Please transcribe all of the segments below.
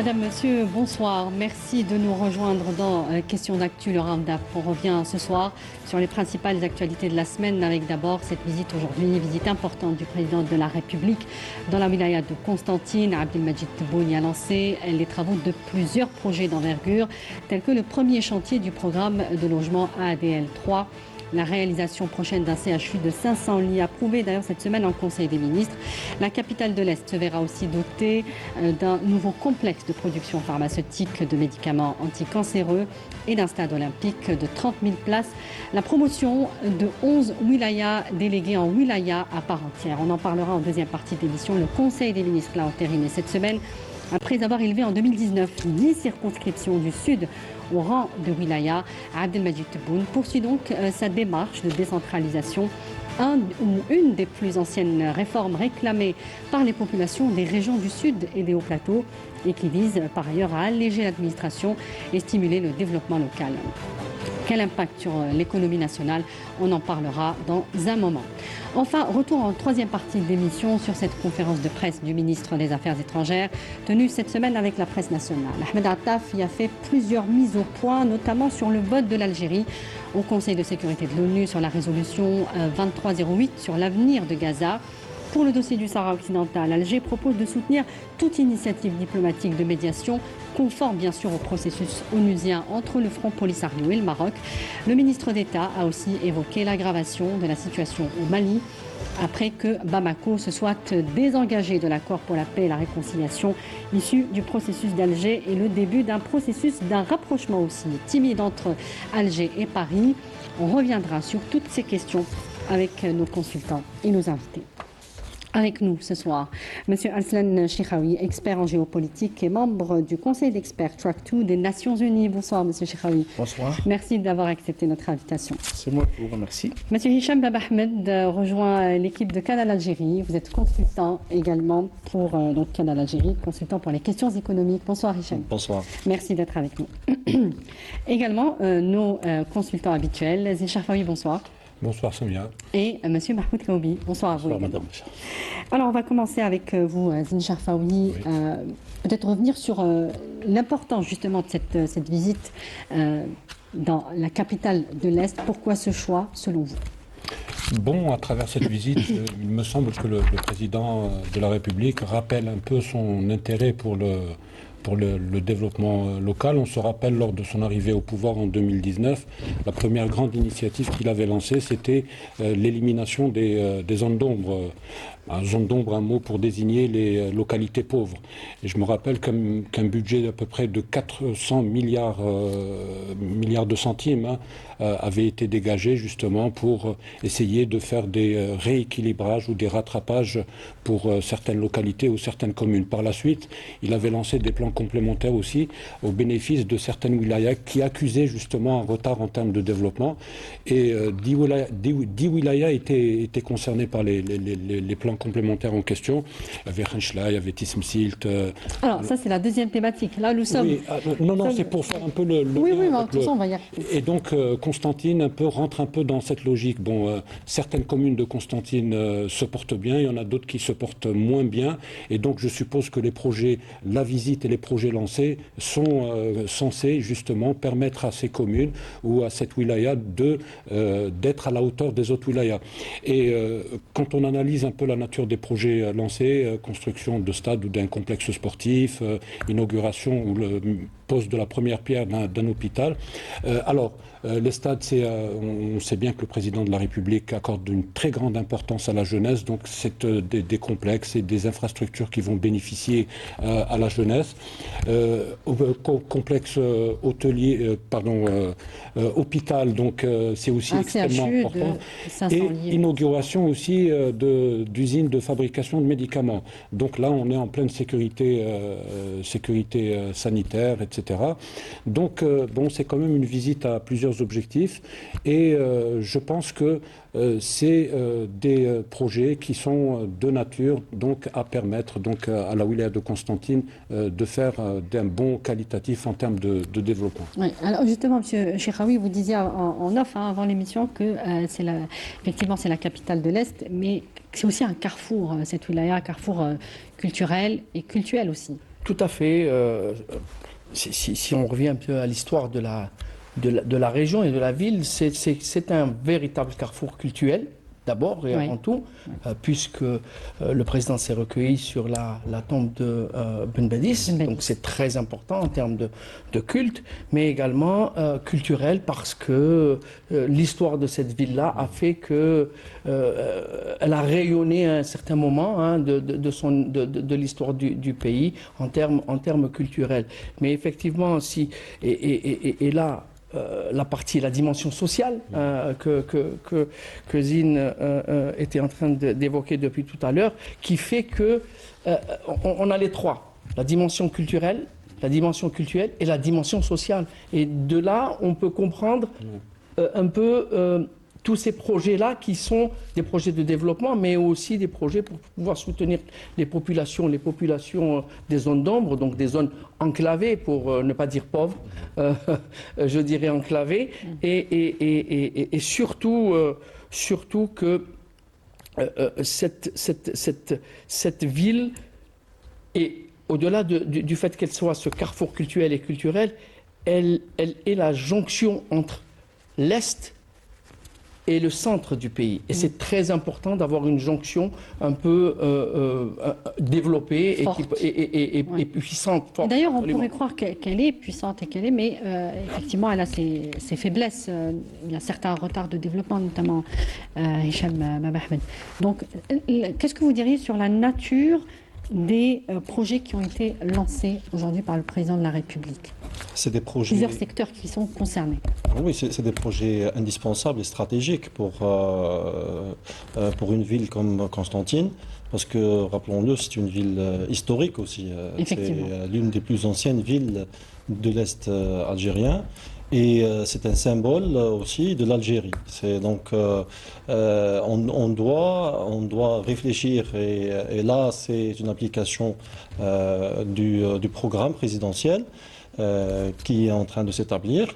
Madame, Monsieur, bonsoir. Merci de nous rejoindre dans Question d'actu, le Round-Up. On revient ce soir sur les principales actualités de la semaine avec d'abord cette visite aujourd'hui, visite importante du président de la République dans la wilaya de Constantine. Abdelmajid Tebboune y a lancé les travaux de plusieurs projets d'envergure tels que le premier chantier du programme de logement ADL 3. La réalisation prochaine d'un CHU de 500 lits approuvé d'ailleurs cette semaine en Conseil des ministres. La capitale de l'Est se verra aussi dotée d'un nouveau complexe de production pharmaceutique de médicaments anticancéreux et d'un stade olympique de 30 000 places. La promotion de 11 wilayas délégués en wilaya à part entière. On en parlera en deuxième partie de l'émission. Le Conseil des ministres l'a entériné cette semaine après avoir élevé en 2019 10 circonscriptions du Sud au rang de wilaya. Abdelmajid Tebboune poursuit donc sa démarche de décentralisation, une des plus anciennes réformes réclamées par les populations des régions du Sud et des Hauts-Plateaux et qui vise par ailleurs à alléger l'administration et stimuler le développement local. Quel impact sur l'économie nationale? On en parlera dans un moment. Enfin, retour en troisième partie de l'émission sur cette conférence de presse du ministre des Affaires étrangères tenue cette semaine avec la presse nationale. Ahmed Attaf y a fait plusieurs mises au point, notamment sur le vote de l'Algérie au Conseil de sécurité de l'ONU sur la résolution 2308 sur l'avenir de Gaza. Pour le dossier du Sahara occidental, Alger propose de soutenir toute initiative diplomatique de médiation conforme bien sûr au processus onusien entre le Front Polisario et le Maroc. Le ministre d'État a aussi évoqué l'aggravation de la situation au Mali après que Bamako se soit désengagé de l'accord pour la paix et la réconciliation issu du processus d'Alger et le début d'un processus d'un rapprochement aussi timide entre Alger et Paris. On reviendra sur toutes ces questions avec nos consultants et nos invités. Avec nous ce soir, M. Aslan Chekhaoui, expert en géopolitique et membre du Conseil d'experts Track 2 des Nations Unies. Bonsoir, M. Chekhaoui. Bonsoir. Merci d'avoir accepté notre invitation. C'est moi qui vous remercie. M. Hicham Bab Ahmed rejoint l'équipe de Canal Algérie. Vous êtes consultant également pour Canal Algérie, consultant pour les questions économiques. Bonsoir, Hicham. Bonsoir. Merci d'être avec nous. Également, nos consultants habituels. Zine Chekhaoui, bonsoir. Bonsoir Samia. Et M. Mahmoud Kaoubi. Bonsoir à vous. Bonsoir madame. Alors on va commencer avec vous, Zine Chekhaoui. Oui. Peut-être revenir sur l'importance justement de cette visite dans la capitale de l'Est. Pourquoi ce choix selon vous? Bon, à travers cette visite, il me semble que le président de la République rappelle un peu son intérêt pour le développement local. On se rappelle lors de son arrivée au pouvoir en 2019, la première grande initiative qu'il avait lancée, c'était l'élimination des zones d'ombre. Zone d'ombre, un mot pour désigner les localités pauvres. Et je me rappelle qu'un budget d'à peu près de 400 milliards de centimes avait été dégagé justement pour essayer de faire des rééquilibrages ou des rattrapages pour certaines localités ou certaines communes. Par la suite, il avait lancé des plans complémentaires aussi au bénéfice de certaines wilayas qui accusaient justement un retard en termes de développement. Et 10 wilayas étaient concernés par les plans complémentaires en question. Il y avait Khenchela, il y avait Tismsilt. Alors ça c'est la deuxième thématique. Là nous sommes... Oui, non, c'est pour faire un peu le oui, de toute façon on va y arriver. Et donc Constantine rentre un peu dans cette logique. Bon, certaines communes de Constantine se portent bien, il y en a d'autres qui se portent moins bien. Et donc je suppose que les projets, la visite et les projets lancés sont censés justement permettre à ces communes ou à cette wilaya d'être à la hauteur des autres wilayas. Et quand on analyse un peu la nature des projets lancés, construction de stades ou d'un complexe sportif, inauguration ou le pose de la première pierre d'un hôpital. Les stades, on sait bien que le président de la République accorde une très grande importance à la jeunesse, donc c'est des complexes et des infrastructures qui vont bénéficier à la jeunesse. Complexe hôpital, donc c'est aussi extrêmement important. Et inauguration aussi d'usines de fabrication de médicaments. Donc là, on est en pleine sécurité sanitaire, etc. Donc, c'est quand même une visite à plusieurs objectifs et je pense que c'est des projets qui sont de nature donc à permettre donc à la wilaya de Constantine de faire d'un bon qualitatif en termes de développement. Oui, alors justement, M. Chekhaoui, vous disiez en off avant l'émission que effectivement c'est la capitale de l'Est, mais c'est aussi un carrefour, cette wilaya, un carrefour culturel et cultuel aussi. Tout à fait. Si on revient un peu à l'histoire de la région et de la ville, c'est un véritable carrefour culturel, d'abord et avant tout, puisque le président s'est recueilli sur la tombe de Ben Badis, donc c'est très important en termes de culte, mais également culturel parce que l'histoire de cette ville-là a fait que elle a rayonné à un certain moment de l'histoire du pays en termes culturels. Mais effectivement, et là, la dimension sociale que Zine était en train d'évoquer depuis tout à l'heure, qui fait que on a les trois, la dimension culturelle et la dimension sociale. Et de là, on peut comprendre un peu tous ces projets-là qui sont des projets de développement, mais aussi des projets pour pouvoir soutenir les populations des zones d'ombre, donc des zones enclavées, pour ne pas dire pauvres, je dirais enclavées, et surtout que cette ville, et au-delà du fait qu'elle soit ce carrefour culturel et culturel, elle est la jonction entre l'Est et le centre du pays. Et c'est très important d'avoir une jonction un peu développée et puissante. Forte. D'ailleurs, on pourrait croire qu'elle est puissante et qu'elle est, mais effectivement, elle a ses faiblesses. Il y a certains retards de développement, notamment Hicham Ahmed. Donc, qu'est-ce que vous diriez sur la nature des projets qui ont été lancés aujourd'hui par le président de la République? C'est des projets... Plusieurs secteurs qui sont concernés. Oui, c'est des projets indispensables et stratégiques pour une ville comme Constantine, parce que, rappelons-le, c'est une ville historique aussi. C'est l'une des plus anciennes villes de l'Est algérien. Et c'est un symbole aussi de l'Algérie. Donc, on doit réfléchir, et là, c'est une application du programme présidentiel qui est en train de s'établir.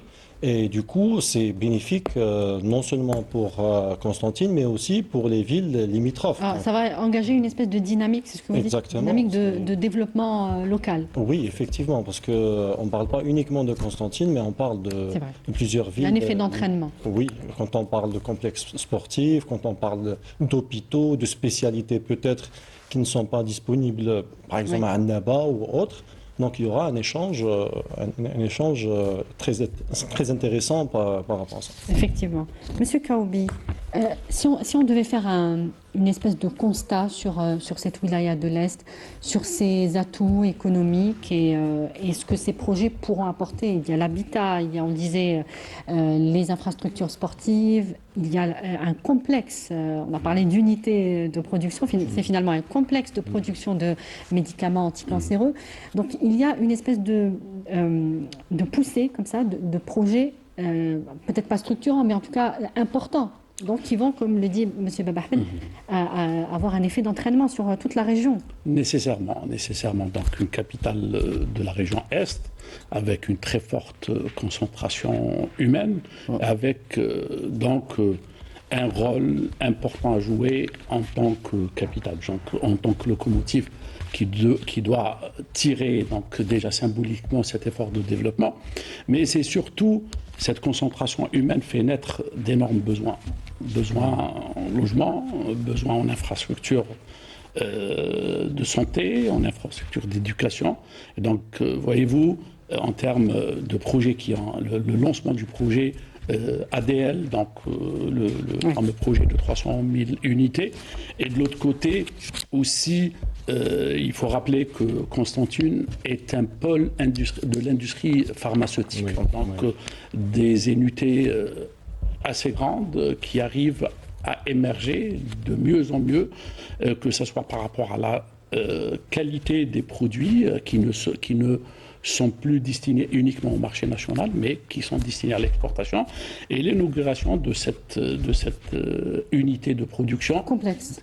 Et du coup, c'est bénéfique non seulement pour Constantine, mais aussi pour les villes limitrophes. Alors, ça va engager une espèce de dynamique, c'est ce que vous dites, dynamique de développement local. Oui, effectivement, parce qu'on ne parle pas uniquement de Constantine, mais on parle de plusieurs villes. Il y a un effet d'entraînement. Oui, quand on parle de complexes sportifs, quand on parle d'hôpitaux, de spécialités peut-être qui ne sont pas disponibles, par exemple à Annaba ou autres. Donc il y aura un échange très intéressant par rapport à ça. Effectivement. Monsieur Kaoubi, si on devait faire une espèce de constat sur cette wilaya de l'Est, sur ses atouts économiques et ce que ces projets pourront apporter. Il y a l'habitat, on disait les infrastructures sportives, il y a un complexe, on a parlé d'unité de production, c'est finalement un complexe de production de médicaments anticancéreux. Donc il y a une espèce de poussée comme ça, de projets, peut-être pas structurants, mais en tout cas importants. Donc, qui vont, comme le dit M. Babahmed, avoir un effet d'entraînement sur toute la région. Nécessairement. Donc, une capitale de la région Est, avec une très forte concentration humaine, avec donc un rôle important à jouer en tant que capitale, donc, en tant que locomotive qui doit tirer donc déjà symboliquement cet effort de développement. Mais c'est surtout cette concentration humaine fait naître d'énormes besoins. Besoins en logement, besoins en infrastructure de santé, en infrastructure d'éducation. Et donc, voyez-vous, en termes de projet le lancement du projet ADL, donc le fameux projet de 300 000 unités. Et de l'autre côté, aussi, il faut rappeler que Constantine est un pôle de l'industrie pharmaceutique. Donc, des unités assez grandes qui arrivent à émerger de mieux en mieux, que ce soit par rapport à la qualité des produits qui ne sont plus destinés uniquement au marché national, mais qui sont destinés à l'exportation, et l'inauguration de cette unité de production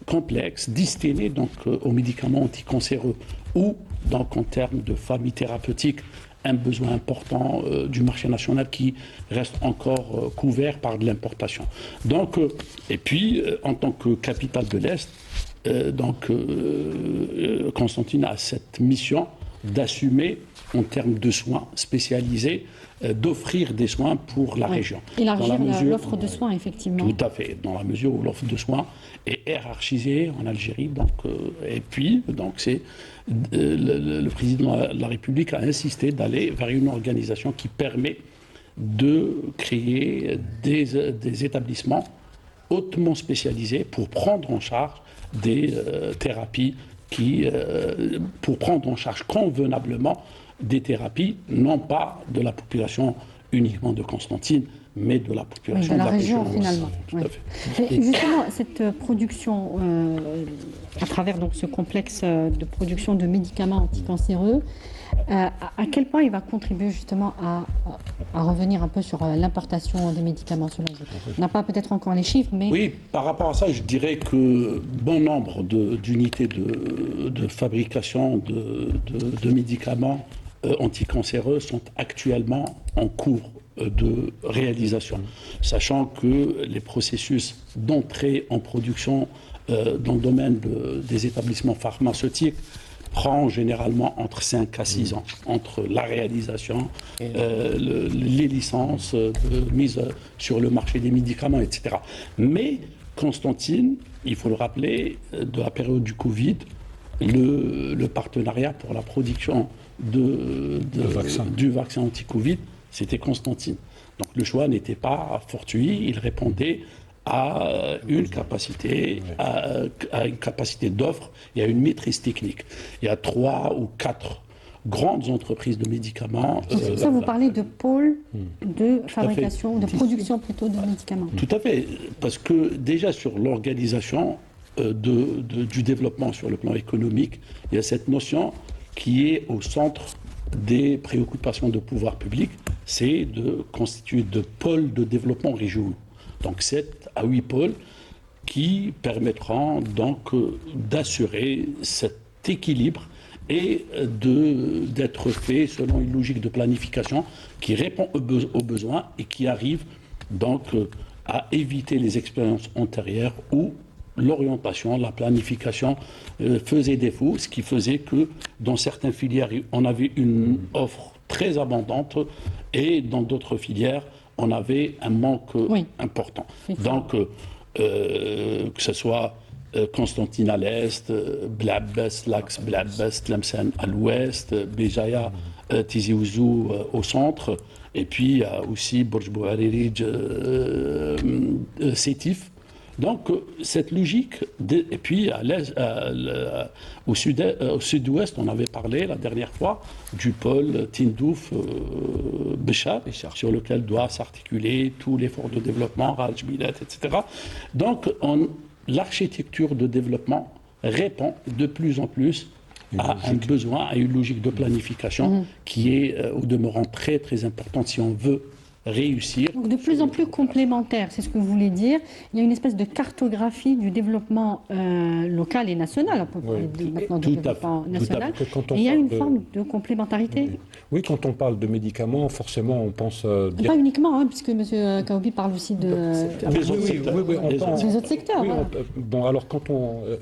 complexe destinée donc aux médicaments anticancéreux, ou donc en termes de famille thérapeutique, un besoin important du marché national qui reste encore couvert par de l'importation. Donc, et puis, en tant que capitale de l'Est, Constantine a cette mission d'assumer en termes de soins spécialisés, d'offrir des soins pour la région. Élargir l'offre de soins, effectivement. Tout à fait, dans la mesure où l'offre de soins est hiérarchisée en Algérie. Donc, et puis, c'est le président de la République a insisté d'aller vers une organisation qui permet de créer des établissements hautement spécialisés pour prendre en charge des thérapies pour prendre en charge convenablement des thérapies, non pas de la population uniquement de Constantine, mais de la population de la région finalement. Tout à fait. Et justement, cette production, à travers donc ce complexe de production de médicaments anticancéreux, à quel point il va contribuer justement à revenir un peu sur l'importation des médicaments selon vous? On n'a pas peut-être encore les chiffres, mais... Oui, par rapport à ça, je dirais que bon nombre d'unités de fabrication de médicaments anticancéreux sont actuellement en cours de réalisation, sachant que les processus d'entrée en production dans le domaine des établissements pharmaceutiques prend généralement entre 5 à 6 ans, entre la réalisation, les licences de mise sur le marché des médicaments, etc. Mais Constantine, il faut le rappeler, de la période du Covid, le partenariat pour la production du vaccin anti-Covid, c'était Constantine. Donc le choix n'était pas fortuit, il répondait à une capacité, à une capacité d'offre et à une maîtrise technique. Il y a 3 ou 4 grandes entreprises de médicaments. Ça, vous parlez de pôles de fabrication, de production plutôt de médicaments. Tout à fait, parce que déjà sur l'organisation du développement sur le plan économique, il y a cette notion qui est au centre des préoccupations de pouvoir public, c'est de constituer de pôles de développement régionaux. Donc 7 à 8 pôles qui permettront donc d'assurer cet équilibre et d'être fait selon une logique de planification qui répond aux besoins et qui arrive donc à éviter les expériences antérieures où l'orientation, la planification faisait défaut, ce qui faisait que dans certaines filières, on avait une offre très abondante et dans d'autres filières, on avait un manque important. Donc, que ce soit Constantine à l'est, Blabès, l'axe Blabès, Tlemcen à l'ouest, Béjaïa, Tizi Ouzou au centre, et puis aussi Borj Bouharirij, Sétif. Donc, cette logique, et puis au sud-ouest, on avait parlé la dernière fois du pôle Tindouf Béchar, sur lequel doit s'articuler tout l'effort de développement, Raj Bilet, etc. Donc, l'architecture de développement répond de plus en plus à un besoin, à une logique de planification qui est au demeurant très très importante si on veut réussir. Donc de plus en plus complémentaire, c'est ce que vous voulez dire. Il y a une espèce de cartographie du développement local et national, on peut parler maintenant de développement national, et il y a une forme de complémentarité. Oui, quand on parle de médicaments, forcément on pense... Pas uniquement, puisque M. Kaoubi parle aussi des autres secteurs. Bon, alors quand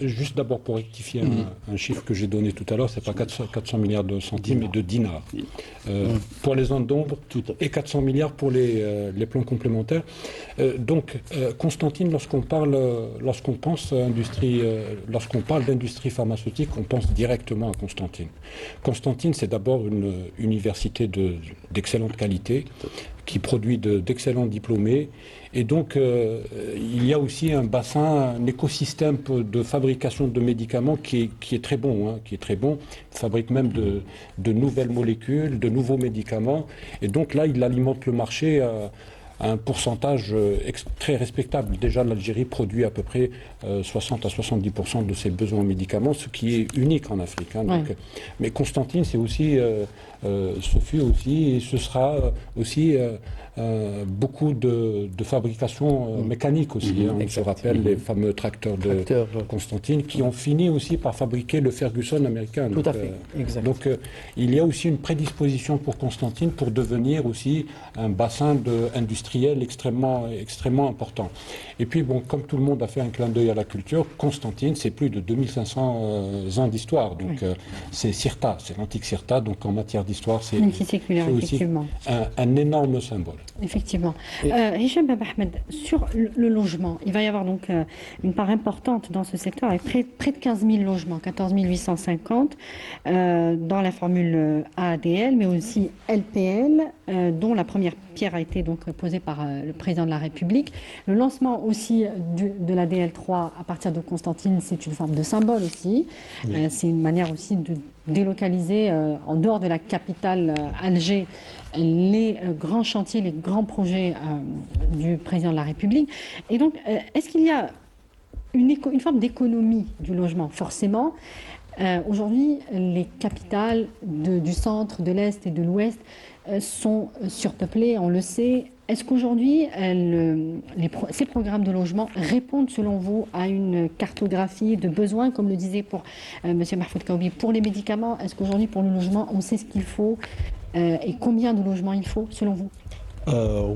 juste d'abord pour rectifier un chiffre que j'ai donné tout à l'heure, c'est pas 400 milliards de centimes, mais de dinars. Pour les zones d'ombre, et 400 milliards pour les plans complémentaires. Donc, Constantine, lorsqu'on parle d'industrie pharmaceutique, on pense directement à Constantine. Constantine, c'est d'abord une université d'excellente qualité qui produit d'excellents diplômés. Et donc, il y a aussi un bassin, un écosystème de fabrication de médicaments qui est très bon. Qui est très bon. Il fabrique même de nouvelles molécules, de nouveaux médicaments. Et donc là, il alimente le marché à un pourcentage très respectable. Déjà, l'Algérie produit à peu près 60 à 70% de ses besoins en médicaments, ce qui est unique en Afrique. Donc, mais Constantine, c'est aussi, ce fut aussi, et ce sera aussi beaucoup de fabrication mécanique aussi. On se rappelle les fameux tracteurs de Constantine qui ont fini aussi par fabriquer le Ferguson américain. Tout à fait, exact. Donc il y a aussi une prédisposition pour Constantine pour devenir aussi un bassin industriel industriel extrêmement important. Et puis, bon, comme tout le monde a fait un clin d'œil à la culture, Constantine, c'est plus de 2500 ans d'histoire. Donc, c'est Cirta, c'est l'antique Cirta. Donc, en matière d'histoire, c'est aussi un énorme symbole. Effectivement. Hicham Ben Ahmed, sur le logement, il va y avoir donc une part importante dans ce secteur avec près de 15 000 logements, 14 850 dans la formule AADL, mais aussi LPL, dont la première pierre a été donc posée par le président de la République. Le lancement aussi de la DL3 à partir de Constantine, c'est une forme de symbole aussi. Oui. C'est une manière aussi de délocaliser en dehors de la capitale Alger les grands chantiers, les grands projets du président de la République. Et donc, est-ce qu'il y a une forme d'économie du logement? Forcément, aujourd'hui, les capitales du centre, de l'Est et de l'Ouest sont surpeuplées, on le sait. Est-ce qu'aujourd'hui, ces programmes de logement répondent, selon vous, à une cartographie de besoins, comme le disait pour M. Mahfoud Kaoubi, pour les médicaments? Est-ce qu'aujourd'hui, pour le logement, on sait ce qu'il faut et combien de logements il faut, selon vous?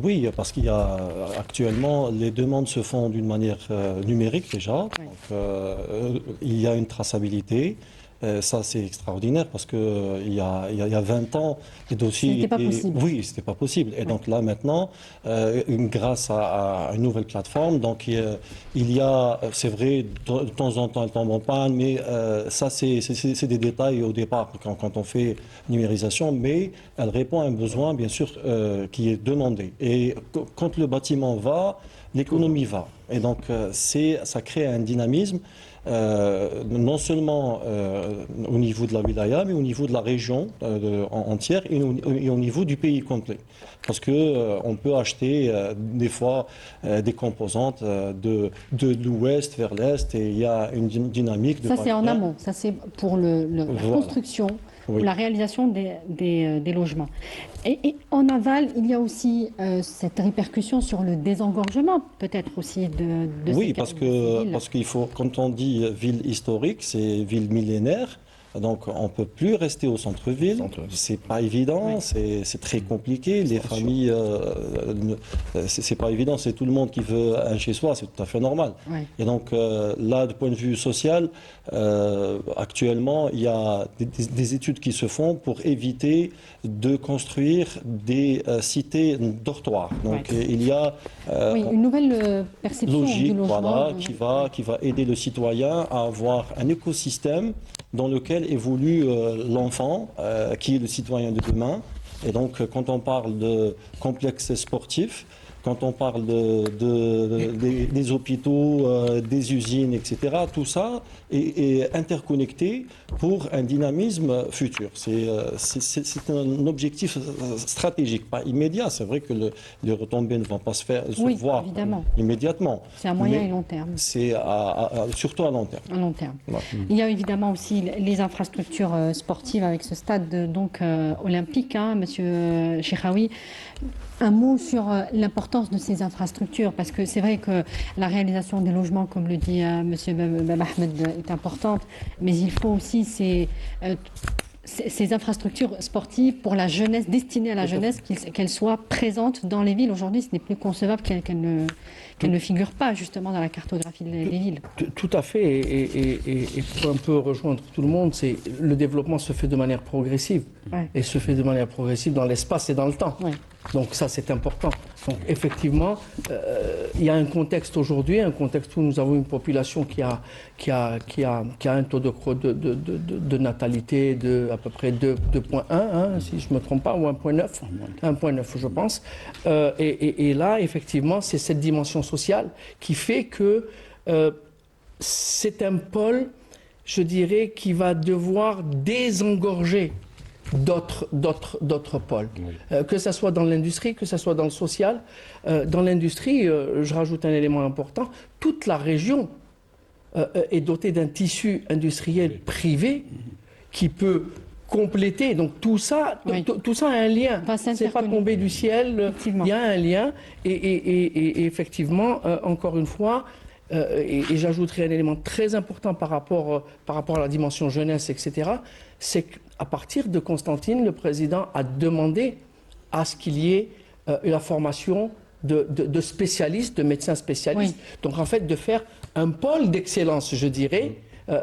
Oui, parce qu'il y a actuellement, les demandes se font d'une manière numérique déjà. Oui. Donc, il y a une traçabilité. Ça, c'est extraordinaire parce qu'il y a 20 ans, les dossiers... C'était pas possible. Oui, c'était pas possible. Et donc là, maintenant, grâce à une nouvelle plateforme, donc il y a, c'est vrai, de temps en temps, elle tombe en panne, mais ça, c'est des détails au départ quand on fait numérisation, mais elle répond à un besoin, bien sûr, qui est demandé. Et quand le bâtiment va, l'économie va. Et donc, ça crée un dynamisme. Non seulement au niveau de la wilaya, mais au niveau de la région entière et au niveau du pays complet. Parce qu'on peut acheter des fois des composantes de l'ouest vers l'est et il y a une dynamique. Ça, c'est en amont. Ça, c'est pour la construction. Oui. Pour la réalisation des logements. Et en aval, il y a aussi cette répercussion sur le désengorgement, peut-être aussi de oui, parce qu'il faut, quand on dit ville historique, c'est ville millénaire. Donc, on ne peut plus rester au centre-ville. C'est pas évident, oui. C'est très compliqué. Les familles, c'est pas évident. C'est tout le monde qui veut un chez-soi, c'est tout à fait normal. Oui. Et donc, là, du point de vue social, actuellement, il y a des études qui se font pour éviter de construire des cités dortoirs. Donc, oui. Il y a une nouvelle perception logique, du logement. Voilà, qui va aider le citoyen à avoir un écosystème dans lequel évolue l'enfant, qui est le citoyen de demain. Et donc, quand on parle de complexes sportifs, quand on parle des hôpitaux, des usines, etc., tout ça est interconnecté pour un dynamisme futur. C'est un objectif stratégique, pas immédiat. C'est vrai que les retombées ne vont pas se voir immédiatement. C'est à moyen et long terme. C'est surtout à long terme. À long terme. Ouais. Il y a évidemment aussi les infrastructures sportives avec ce stade olympique, hein, Monsieur Cheikhaoui. Un mot sur l'importance de ces infrastructures, parce que c'est vrai que la réalisation des logements, comme le dit M. Ben Ahmed, est importante, mais il faut aussi ces infrastructures sportives pour la jeunesse, destinées à la jeunesse, qu'elles soient présentes dans les villes. Aujourd'hui, ce n'est plus concevable qu'elles ne figurent pas justement dans la cartographie des villes. Tout à fait, et pour un peu rejoindre tout le monde, le développement se fait de manière progressive, et se fait de manière progressive dans l'espace et dans le temps. Ouais. Donc ça, c'est important. Donc effectivement, il y a un contexte aujourd'hui, un contexte où nous avons une population qui a un taux de natalité de à peu près 2,1, hein, si je ne me trompe pas, ou 1,9, je pense. Et là, effectivement, c'est cette dimension sociale qui fait que c'est un pôle, je dirais, qui va devoir désengorger d'autres pôles, oui. Que ce soit dans l'industrie, que ce soit dans le social. Dans l'industrie, je rajoute un élément important, toute la région est dotée d'un tissu industriel privé qui peut compléter. Donc tout ça, tout ça a un lien. C'est pas tombé du ciel, il y a un lien. Et effectivement, encore une fois, et j'ajouterai un élément très important par rapport à la dimension jeunesse, etc., c'est qu'à partir de Constantine, le président a demandé à ce qu'il y ait la formation de spécialistes, de médecins spécialistes. Oui. Donc en fait, de faire un pôle d'excellence, je dirais,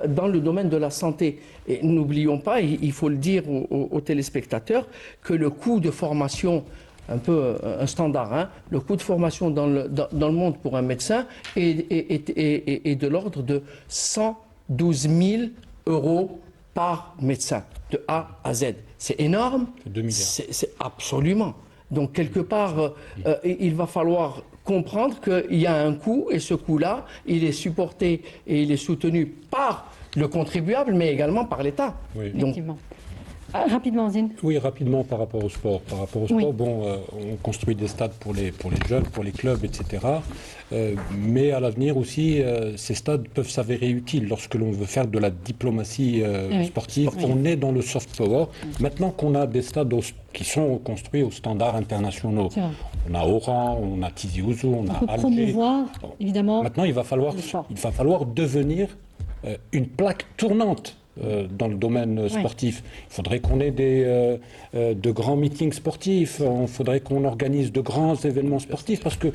dans le domaine de la santé. Et n'oublions pas, il faut le dire aux téléspectateurs, que le coût de formation, un peu un standard, hein, le coût de formation dans le monde pour un médecin est de l'ordre de 112 000 euros par médecin, de A à Z. C'est énorme. 2 milliards. C'est absolument. Donc, quelque part, il va falloir comprendre qu'il y a un coût, et ce coût-là, il est supporté et il est soutenu par le contribuable, mais également par l'État. Oui. Effectivement. Rapidement, Zine. Oui, rapidement par rapport au sport. Par rapport au sport, oui. Bon, on construit des stades pour les jeunes, pour les clubs, etc. Mais à l'avenir aussi, ces stades peuvent s'avérer utiles lorsque l'on veut faire de la diplomatie sportive. Oui. On est dans le soft power. Maintenant qu'on a des stades qui sont construits aux standards internationaux, on a Oran, on a Tizi Ouzou, on a Alger. Promouvoir, évidemment. Maintenant, il va falloir devenir une plaque tournante dans le domaine sportif. Il faudrait qu'on ait de grands meetings sportifs, il faudrait qu'on organise de grands événements sportifs, parce que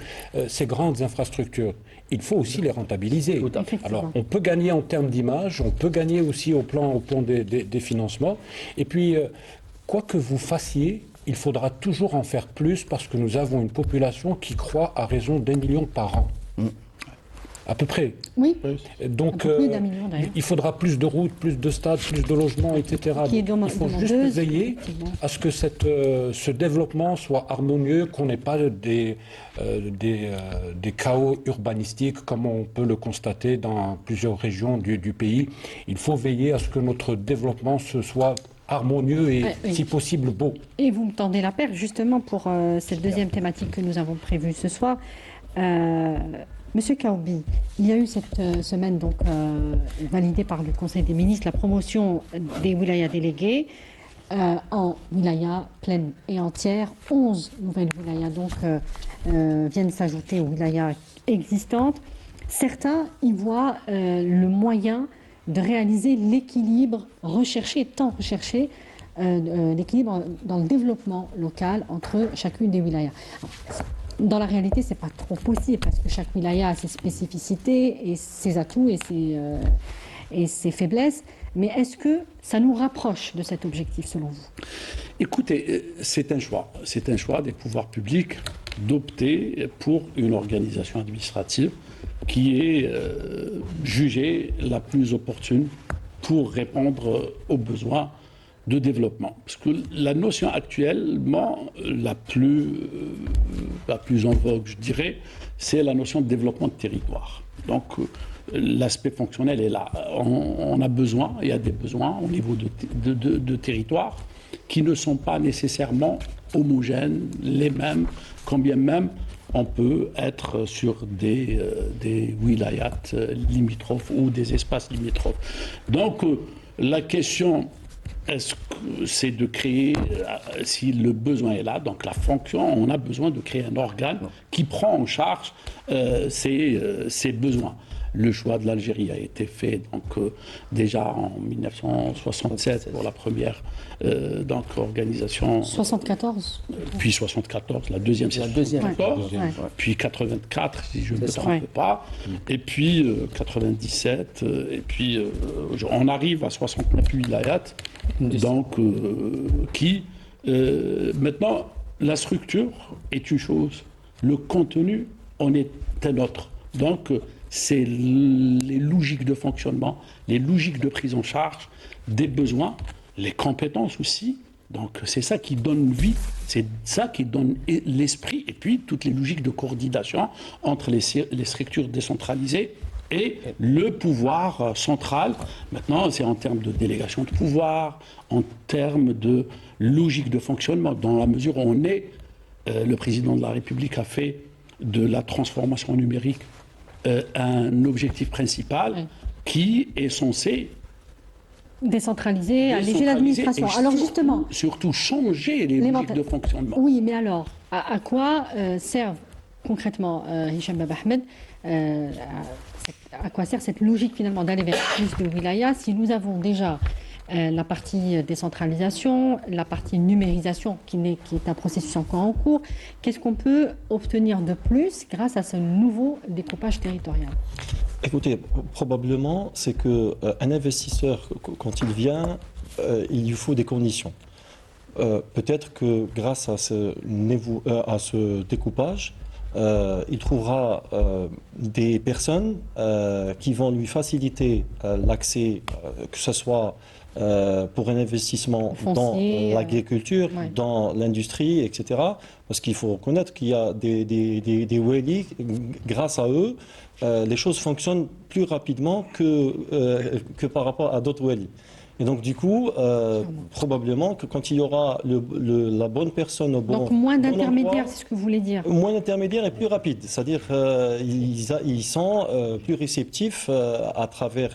ces grandes infrastructures, il faut aussi les rentabiliser. Alors, on peut gagner en termes d'image, on peut gagner aussi au plan des financements. Et puis, quoi que vous fassiez, il faudra toujours en faire plus, parce que nous avons une population qui croît à raison d'1 million par an. À peu près. Oui. Donc, million, il faudra plus de routes, plus de stades, plus de logements, etc. Il faut juste veiller à ce que ce développement soit harmonieux, qu'on n'ait pas des chaos urbanistiques comme on peut le constater dans plusieurs régions du pays. Il faut veiller à ce que notre développement soit harmonieux et, si possible, beau. Et vous me tendez la perche, justement, pour cette deuxième thématique que nous avons prévue ce soir. Monsieur Kaoubi, il y a eu cette semaine donc validée par le Conseil des ministres la promotion des wilayas délégués en wilaya pleine et entière. 11 nouvelles wilayas donc viennent s'ajouter aux wilayas existantes. Certains y voient le moyen de réaliser l'équilibre recherché, tant recherché, l'équilibre dans le développement local entre chacune des wilayas. Dans la réalité, ce n'est pas trop possible, parce que chaque wilaya a ses spécificités et ses atouts et ses faiblesses. Mais est-ce que ça nous rapproche de cet objectif, selon vous? Écoutez, c'est un choix. C'est un choix des pouvoirs publics d'opter pour une organisation administrative qui est jugée la plus opportune pour répondre aux besoins de développement. Parce que la notion actuellement la plus en vogue, je dirais, c'est la notion de développement de territoire. Donc, l'aspect fonctionnel est là. On a besoin, il y a des besoins au niveau de territoire qui ne sont pas nécessairement homogènes, les mêmes, quand bien même on peut être sur des wilayats limitrophes ou des espaces limitrophes. Donc, la question, est-ce que c'est de créer, si le besoin est là, donc la fonction, on a besoin de créer un organe qui prend en charge ces besoins. Le choix de l'Algérie a été fait donc, déjà en 1967 pour la première organisation. 74 Puis 74, la deuxième, c'est 74. Puis 84, si je ne me trompe pas. Et puis 97. Et puis on arrive à 69 wilayats. Donc, maintenant, la structure est une chose. Le contenu en est un autre. Donc, c'est les logiques de fonctionnement, les logiques de prise en charge des besoins, les compétences aussi. Donc c'est ça qui donne vie, c'est ça qui donne l'esprit, et puis toutes les logiques de coordination entre les structures décentralisées et le pouvoir central. Maintenant, c'est en termes de délégation de pouvoir, en termes de logique de fonctionnement, dans la mesure où le président de la République a fait de la transformation numérique un objectif principal qui est censé décentraliser, alléger l'administration. Alors justement, surtout changer les logiques de fonctionnement. Oui, mais alors, à quoi servent concrètement, Hicham Baba Ahmed, à quoi sert cette logique finalement d'aller vers plus de wilayas si nous avons déjà la partie décentralisation, la partie numérisation qui est un processus encore en cours. Qu'est-ce qu'on peut obtenir de plus grâce à ce nouveau découpage territorial? Écoutez, probablement, c'est qu'un investisseur, quand il vient, il lui faut des conditions. Peut-être que grâce à ce découpage, il trouvera des personnes qui vont lui faciliter l'accès, que ce soit pour un investissement dans l'agriculture, dans l'industrie, etc. Parce qu'il faut reconnaître qu'il y a des wali, grâce à eux, les choses fonctionnent plus rapidement que par rapport à d'autres wali. Et donc, du coup, probablement que quand il y aura la bonne personne au bon endroit... Donc, moins d'intermédiaires, c'est ce que vous voulez dire? Moins d'intermédiaires et plus rapide. C'est-à-dire ils sont plus réceptifs à travers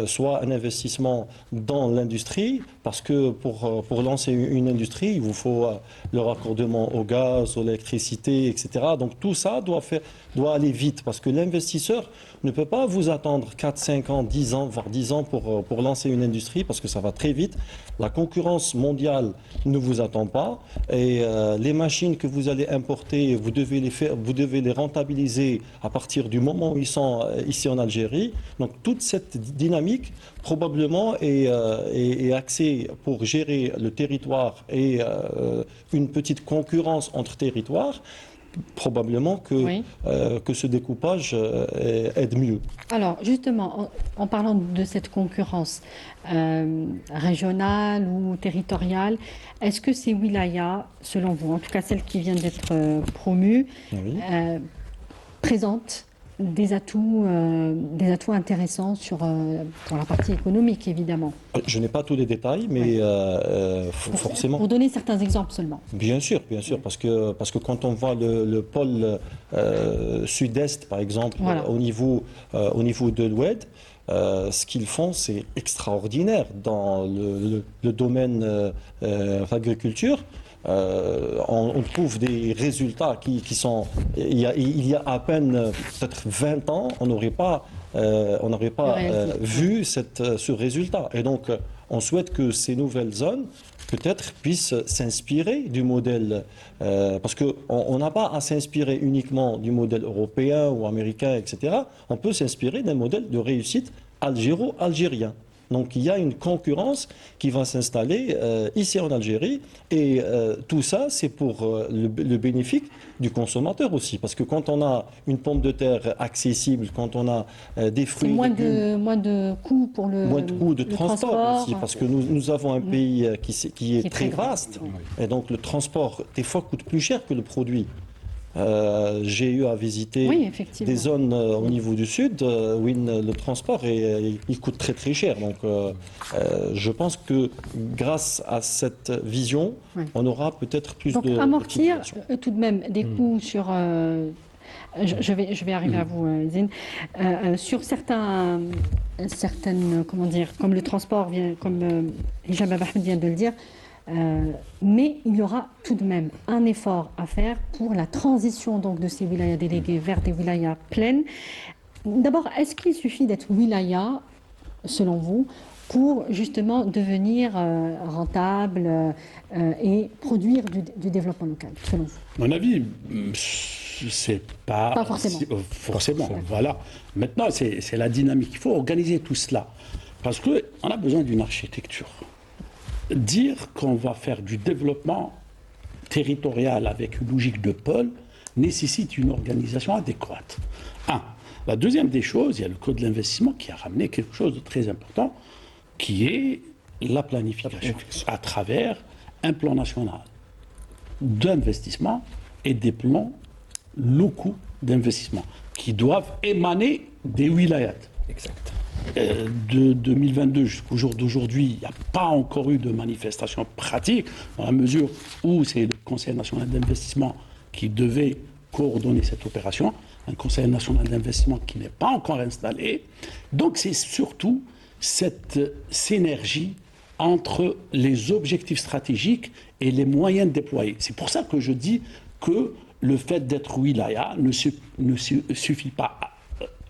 soit un investissement dans l'industrie, parce que pour lancer une industrie, il vous faut le raccordement au gaz, à l'électricité, etc. Donc, tout ça doit aller vite, parce que l'investisseur ne peut pas vous attendre 4, 5 ans, 10 ans, voire 10 ans pour lancer une industrie, parce que ça va très vite. La concurrence mondiale ne vous attend pas. Et les machines que vous allez importer, vous devez les rentabiliser à partir du moment où ils sont ici en Algérie. Donc toute cette dynamique, probablement, est axée pour gérer le territoire et une petite concurrence entre territoires. Probablement que ce découpage aide mieux. Alors, justement, en parlant de cette concurrence régionale ou territoriale, est-ce que ces wilayas, selon vous, en tout cas celles qui viennent d'être promues, présentent des atouts intéressants pour la partie économique, évidemment? Je n'ai pas tous les détails, mais forcément... Pour donner certains exemples seulement. Bien sûr, parce que quand on voit le pôle sud-est, par exemple, voilà, au niveau de l'Oued, ce qu'ils font, c'est extraordinaire dans le domaine de l'agriculture. On trouve des résultats qui sont... Il y a à peine peut-être 20 ans, on n'aurait pas vu ce résultat. Et donc, on souhaite que ces nouvelles zones, peut-être, puissent s'inspirer du modèle... parce qu'on n'a pas à s'inspirer uniquement du modèle européen ou américain, etc. On peut s'inspirer d'un modèle de réussite algéro-algérien. Donc il y a une concurrence qui va s'installer ici en Algérie et tout ça c'est pour le bénéfice du consommateur aussi, parce que quand on a une pomme de terre accessible, quand on a des fruits, moins de coûts pour moins de coûts de transport aussi, parce que nous avons un pays qui est très vaste et donc le transport des fois coûte plus cher que le produit. J'ai eu à visiter des zones au niveau du sud où le transport il coûte très très cher. Donc je pense que grâce à cette vision, on aura peut-être plus de... Donc amortir tout de même des coûts sur... Je vais arriver à vous, Zine. Sur certaines, comment dire, comme le transport, comme Hicham Ahmed vient de le dire, mais il y aura tout de même un effort à faire pour la transition donc, de ces wilayas délégués vers des wilayas pleines. D'abord, est-ce qu'il suffit d'être wilaya, selon vous, pour justement devenir rentable et produire du développement local, selon vous? À mon avis, c'est pas forcément. Forcément, voilà. Maintenant, c'est la dynamique. Il faut organiser tout cela. Parce qu'on a besoin d'une architecture. Dire qu'on va faire du développement territorial avec une logique de pôle nécessite une organisation adéquate. La deuxième des choses, il y a le code de l'investissement qui a ramené quelque chose de très important, qui est la planification à travers un plan national d'investissement et des plans locaux d'investissement qui doivent émaner des wilayats. Exact. De 2022 jusqu'au jour d'aujourd'hui, il n'y a pas encore eu de manifestation pratique, dans la mesure où c'est le Conseil national d'investissement qui devait coordonner cette opération, un Conseil national d'investissement qui n'est pas encore installé. Donc c'est surtout cette synergie entre les objectifs stratégiques et les moyens déployés. C'est pour ça que je dis que le fait d'être wilaya ne suffit pas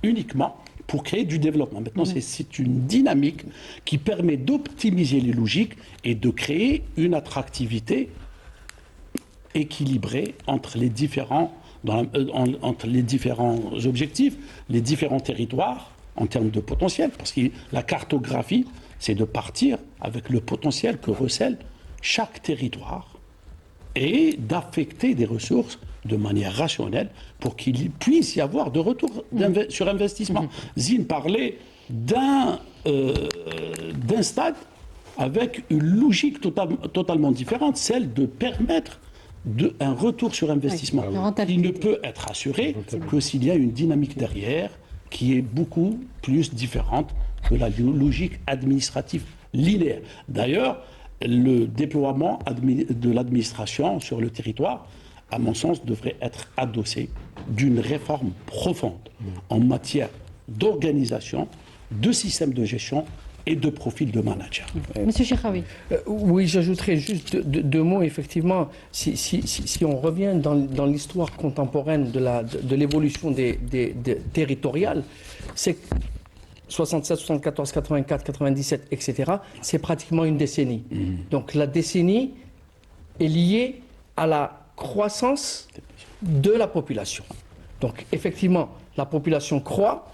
uniquement pour créer du développement. Maintenant, c'est une dynamique qui permet d'optimiser les logiques et de créer une attractivité équilibrée entre les différents objectifs, les différents territoires en termes de potentiel. Parce que la cartographie, c'est de partir avec le potentiel que recèle chaque territoire et d'affecter des ressources de manière rationnelle pour qu'il puisse y avoir de retour sur investissement. Zine parlait d'un stade avec une logique totalement différente, celle de permettre un retour sur investissement. Il ne peut être assuré que s'il y a une dynamique derrière qui est beaucoup plus différente que la logique administrative linéaire. D'ailleurs, le déploiement de l'administration sur le territoire, à mon sens, devrait être adossé d'une réforme profonde en matière d'organisation, de système de gestion et de profil de manager. Monsieur Chekhaoui. Oui, j'ajouterais juste deux mots. Effectivement, si on revient dans l'histoire contemporaine de l'évolution des territoriales, c'est 67, 74, 84, 97, etc., c'est pratiquement une décennie. Donc la décennie est liée à la croissance de la population. Donc effectivement, la population croît,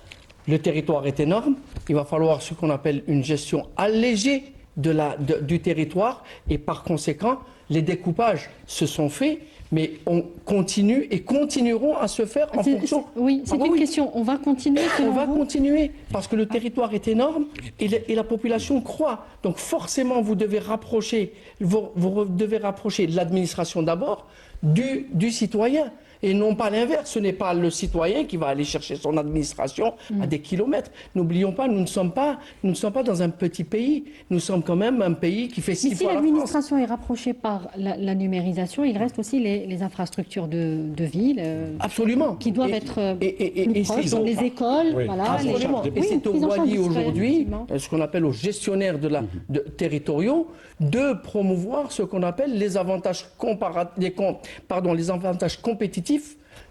le territoire est énorme, il va falloir ce qu'on appelle une gestion allégée du territoire et par conséquent, les découpages se sont faits, mais on continue et continueront à se faire en fonction... Oui, c'est une question. On va continuer On va continuer parce que le territoire est énorme et la population croît. Donc forcément, vous devez rapprocher l'administration d'abord du citoyen. Et non pas l'inverse, ce n'est pas le citoyen qui va aller chercher son administration à des kilomètres. N'oublions pas, nous ne sommes pas dans un petit pays. Nous sommes quand même un pays qui fait 6 fois la France. Si l'administration est rapprochée par la numérisation, il reste aussi les infrastructures de ville. Absolument. Qui doivent être plus proches, les écoles. Oui. Voilà, absolument. Et c'est au Wadi aujourd'hui, ce qu'on appelle aux gestionnaires territoriaux, de promouvoir ce qu'on appelle les avantages compétitifs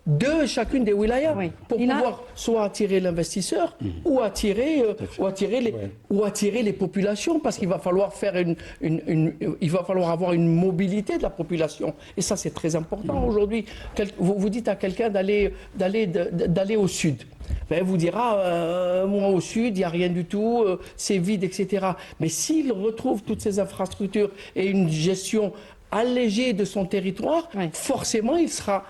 de chacune des wilayas pour pouvoir soit attirer l'investisseur ou attirer les populations parce qu'il va falloir il va falloir avoir une mobilité de la population et ça c'est très important aujourd'hui. Vous dites à quelqu'un d'aller au sud. Ben, vous dira, moi au sud, il n'y a rien du tout, c'est vide, etc. Mais s'il retrouve toutes ces infrastructures et une gestion allégée de son territoire, forcément il sera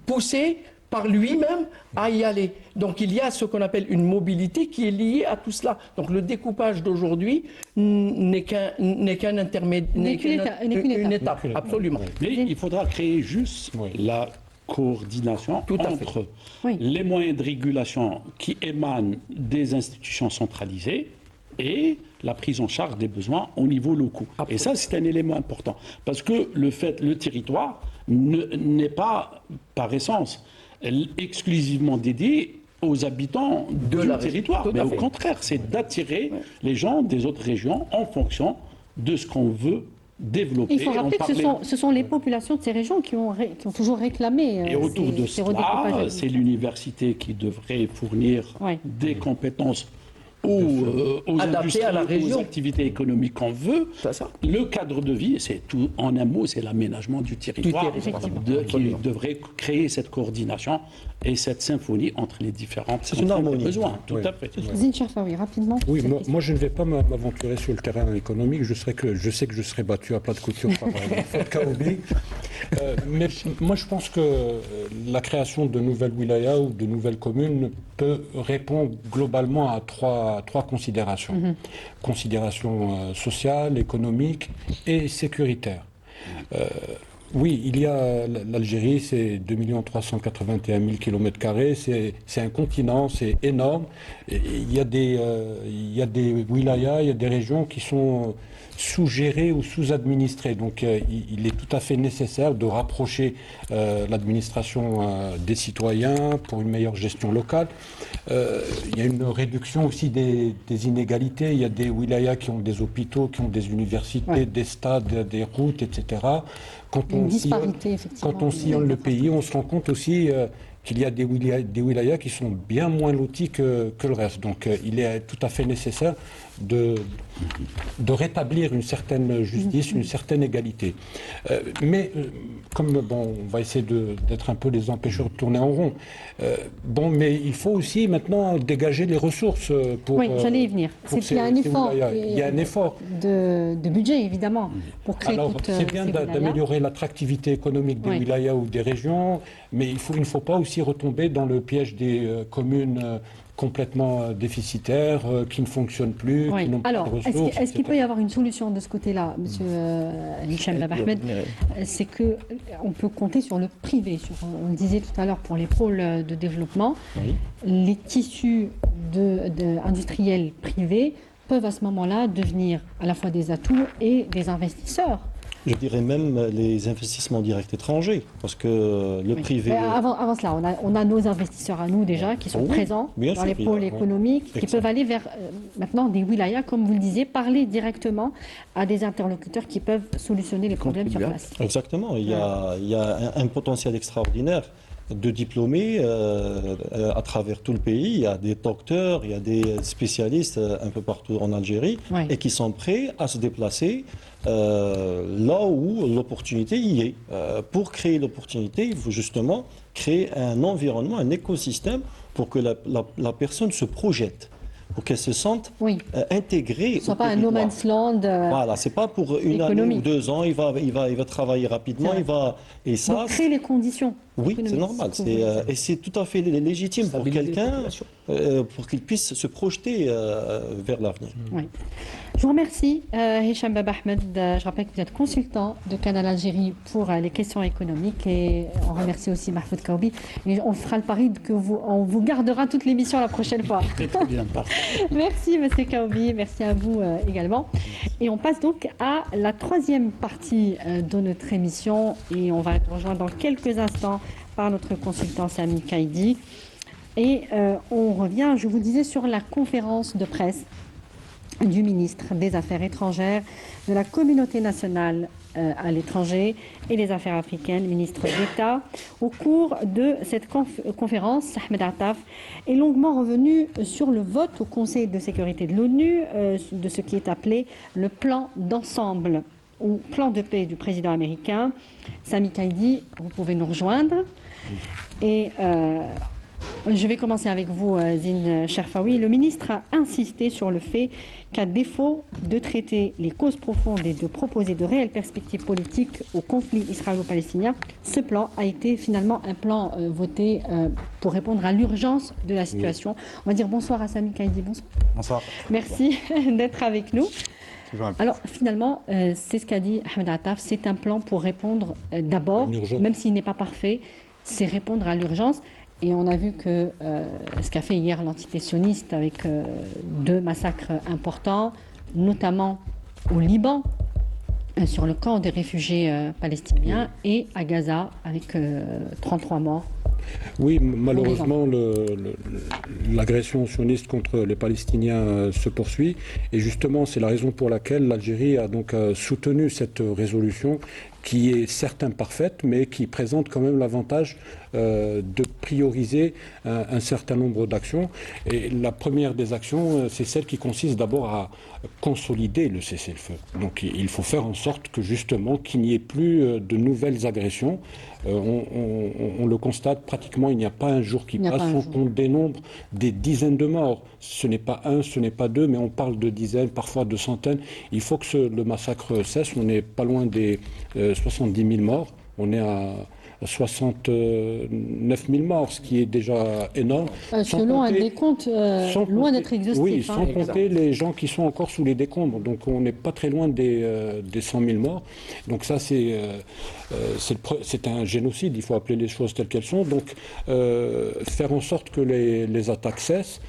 poussé par lui-même à y aller. Donc il y a ce qu'on appelle une mobilité qui est liée à tout cela. Donc le découpage d'aujourd'hui n'est qu'un intermédiaire, une étape, absolument. Mais il faudra créer juste la coordination entre les moyens de régulation qui émanent des institutions centralisées et la prise en charge des besoins au niveau local. Et ça, c'est un élément important. Parce que le territoire n'est pas, par essence, exclusivement dédié aux habitants du territoire. Mais au contraire, c'est d'attirer les gens des autres régions en fonction de ce qu'on veut développer. Il faut rappeler que ce sont les populations de ces régions qui ont toujours réclamé. Et autour de cela, c'est l'université qui devrait fournir des compétences aux industries, aux activités économiques qu'on veut. Le cadre de vie, c'est tout, en un mot, c'est l'aménagement du territoire qui devrait créer cette coordination et cette symphonie entre les différents besoins. Tout à fait. Zine Chekhaoui, rapidement. Oui, moi je ne vais pas m'aventurer sur le terrain économique. Je sais que je serai battu à plat de couture par Kaoubi. Mais moi je pense que la création de nouvelles wilayas ou de nouvelles communes peut répondre globalement à trois considérations. Considérations sociales, économiques et sécuritaires. Oui, il y a l'Algérie, c'est 2 381 000 km², c'est un continent, c'est énorme. Et il y a des wilayas, il y a des régions qui sont sous-gérées ou sous-administrées. Donc il est tout à fait nécessaire de rapprocher l'administration des citoyens pour une meilleure gestion locale. Il y a une réduction aussi des inégalités. Il y a des wilayas qui ont des hôpitaux, qui ont des universités, des stades, des routes, etc. Quand on sillonne le pays, on se rend compte aussi qu'il y a des wilayas qui sont bien moins lotis que le reste. Donc il est tout à fait nécessaire de rétablir une certaine justice, une certaine égalité. Mais comme on va essayer d'être un peu les empêcheurs de tourner en rond, mais il faut aussi maintenant dégager les ressources pour. Oui, j'allais y venir. Il y a un effort. Il y a un effort de budget, évidemment, pour créer toutes c'est bien d'améliorer l'attractivité économique des wilayas ou des régions, mais il ne faut pas aussi retomber dans le piège des communes complètement déficitaires, qui ne fonctionnent plus, qui n'ont pas de ressources. Est-ce qu'il peut y avoir une solution de ce côté-là, M. Hicham Baba Ahmed? C'est qu'on peut compter sur le privé. On le disait tout à l'heure, pour les pôles de développement, les tissus industriels privés peuvent à ce moment-là devenir à la fois des atouts et des investisseurs. Je dirais même les investissements directs étrangers, parce que le privé... Avant cela, on a nos investisseurs à nous déjà, qui sont présents dans les pôles économiques, qui peuvent aller vers maintenant des wilayas, comme vous le disiez, parler directement à des interlocuteurs qui peuvent solutionner les problèmes sur place. Exactement, il y a un potentiel extraordinaire de diplômés à travers tout le pays. Il y a des docteurs, il y a des spécialistes un peu partout en Algérie et qui sont prêts à se déplacer là où l'opportunité y est. Pour créer l'opportunité, il faut justement créer un environnement, un écosystème pour que la personne se projette, pour qu'elle se sente intégrée. Ce n'est pas un no man's land. Voilà, c'est pas pour une année ou 2 ans, il va travailler rapidement, et ça. Donc, créer les conditions. Oui, c'est normal. Et c'est tout à fait légitime pour quelqu'un, pour qu'il puisse se projeter vers l'avenir. Oui. Je vous remercie, Hicham Baba Ahmed. Je rappelle que vous êtes consultant de Canal Algérie pour les questions économiques, et on remercie aussi Mahfoud Kaoubi. Et on fera le pari on vous gardera toute l'émission la prochaine fois. Très bien, Merci, Monsieur Kaoubi. Merci à vous également. Et on passe donc à la 3e partie de notre émission, et on va être rejoint dans quelques instants par notre consultant Sami Kaidi. Et on revient, je vous disais, sur la conférence de presse du ministre des Affaires étrangères, de la communauté nationale à l'étranger et des Affaires africaines, ministre d'État. Au cours de cette conférence, Ahmed Attaf est longuement revenu sur le vote au Conseil de sécurité de l'ONU de ce qui est appelé le plan d'ensemble ou plan de paix du président américain. Sami Kaidi, vous pouvez nous rejoindre. Et je vais commencer avec vous, Zine Cherfaoui. Le ministre a insisté sur le fait qu'à défaut de traiter les causes profondes et de proposer de réelles perspectives politiques au conflit israélo-palestinien, ce plan a été finalement un plan voté pour répondre à l'urgence de la situation. On va dire bonsoir à Sami Kaidi. Bonsoir. Bonsoir. Merci d'être avec nous. Alors finalement, c'est ce qu'a dit Ahmed Attaf, c'est un plan pour répondre d'abord, même s'il n'est pas parfait, c'est répondre à l'urgence. Et on a vu que ce qu'a fait hier l'entité sioniste avec 2 massacres importants, notamment au Liban, sur le camp des réfugiés palestiniens, et à Gaza avec 33 morts. Oui, malheureusement, l'agression sioniste contre les Palestiniens se poursuit. Et justement, c'est la raison pour laquelle l'Algérie a donc soutenu cette résolution, qui est certes imparfaite, mais qui présente quand même l'avantage de prioriser un certain nombre d'actions. Et la première des actions, c'est celle qui consiste d'abord à consolider le cessez-le-feu. Donc il faut faire en sorte que justement qu'il n'y ait plus de nouvelles agressions. On le constate pratiquement, il n'y a pas un jour qui passe sans qu'on dénombre des dizaines de morts. Ce n'est pas 1, ce n'est pas 2, mais on parle de dizaines, parfois de centaines. Il faut que le massacre cesse. On n'est pas loin des 70 000 morts. On est à 69 000 morts, ce qui est déjà énorme. Selon un décompte loin d'être exhaustif. Oui, sans compter les gens qui sont encore sous les décombres. Donc on n'est pas très loin des 100 000 morts. Donc ça, c'est un génocide. Il faut appeler les choses telles qu'elles sont. Donc faire en sorte que les attaques cessent.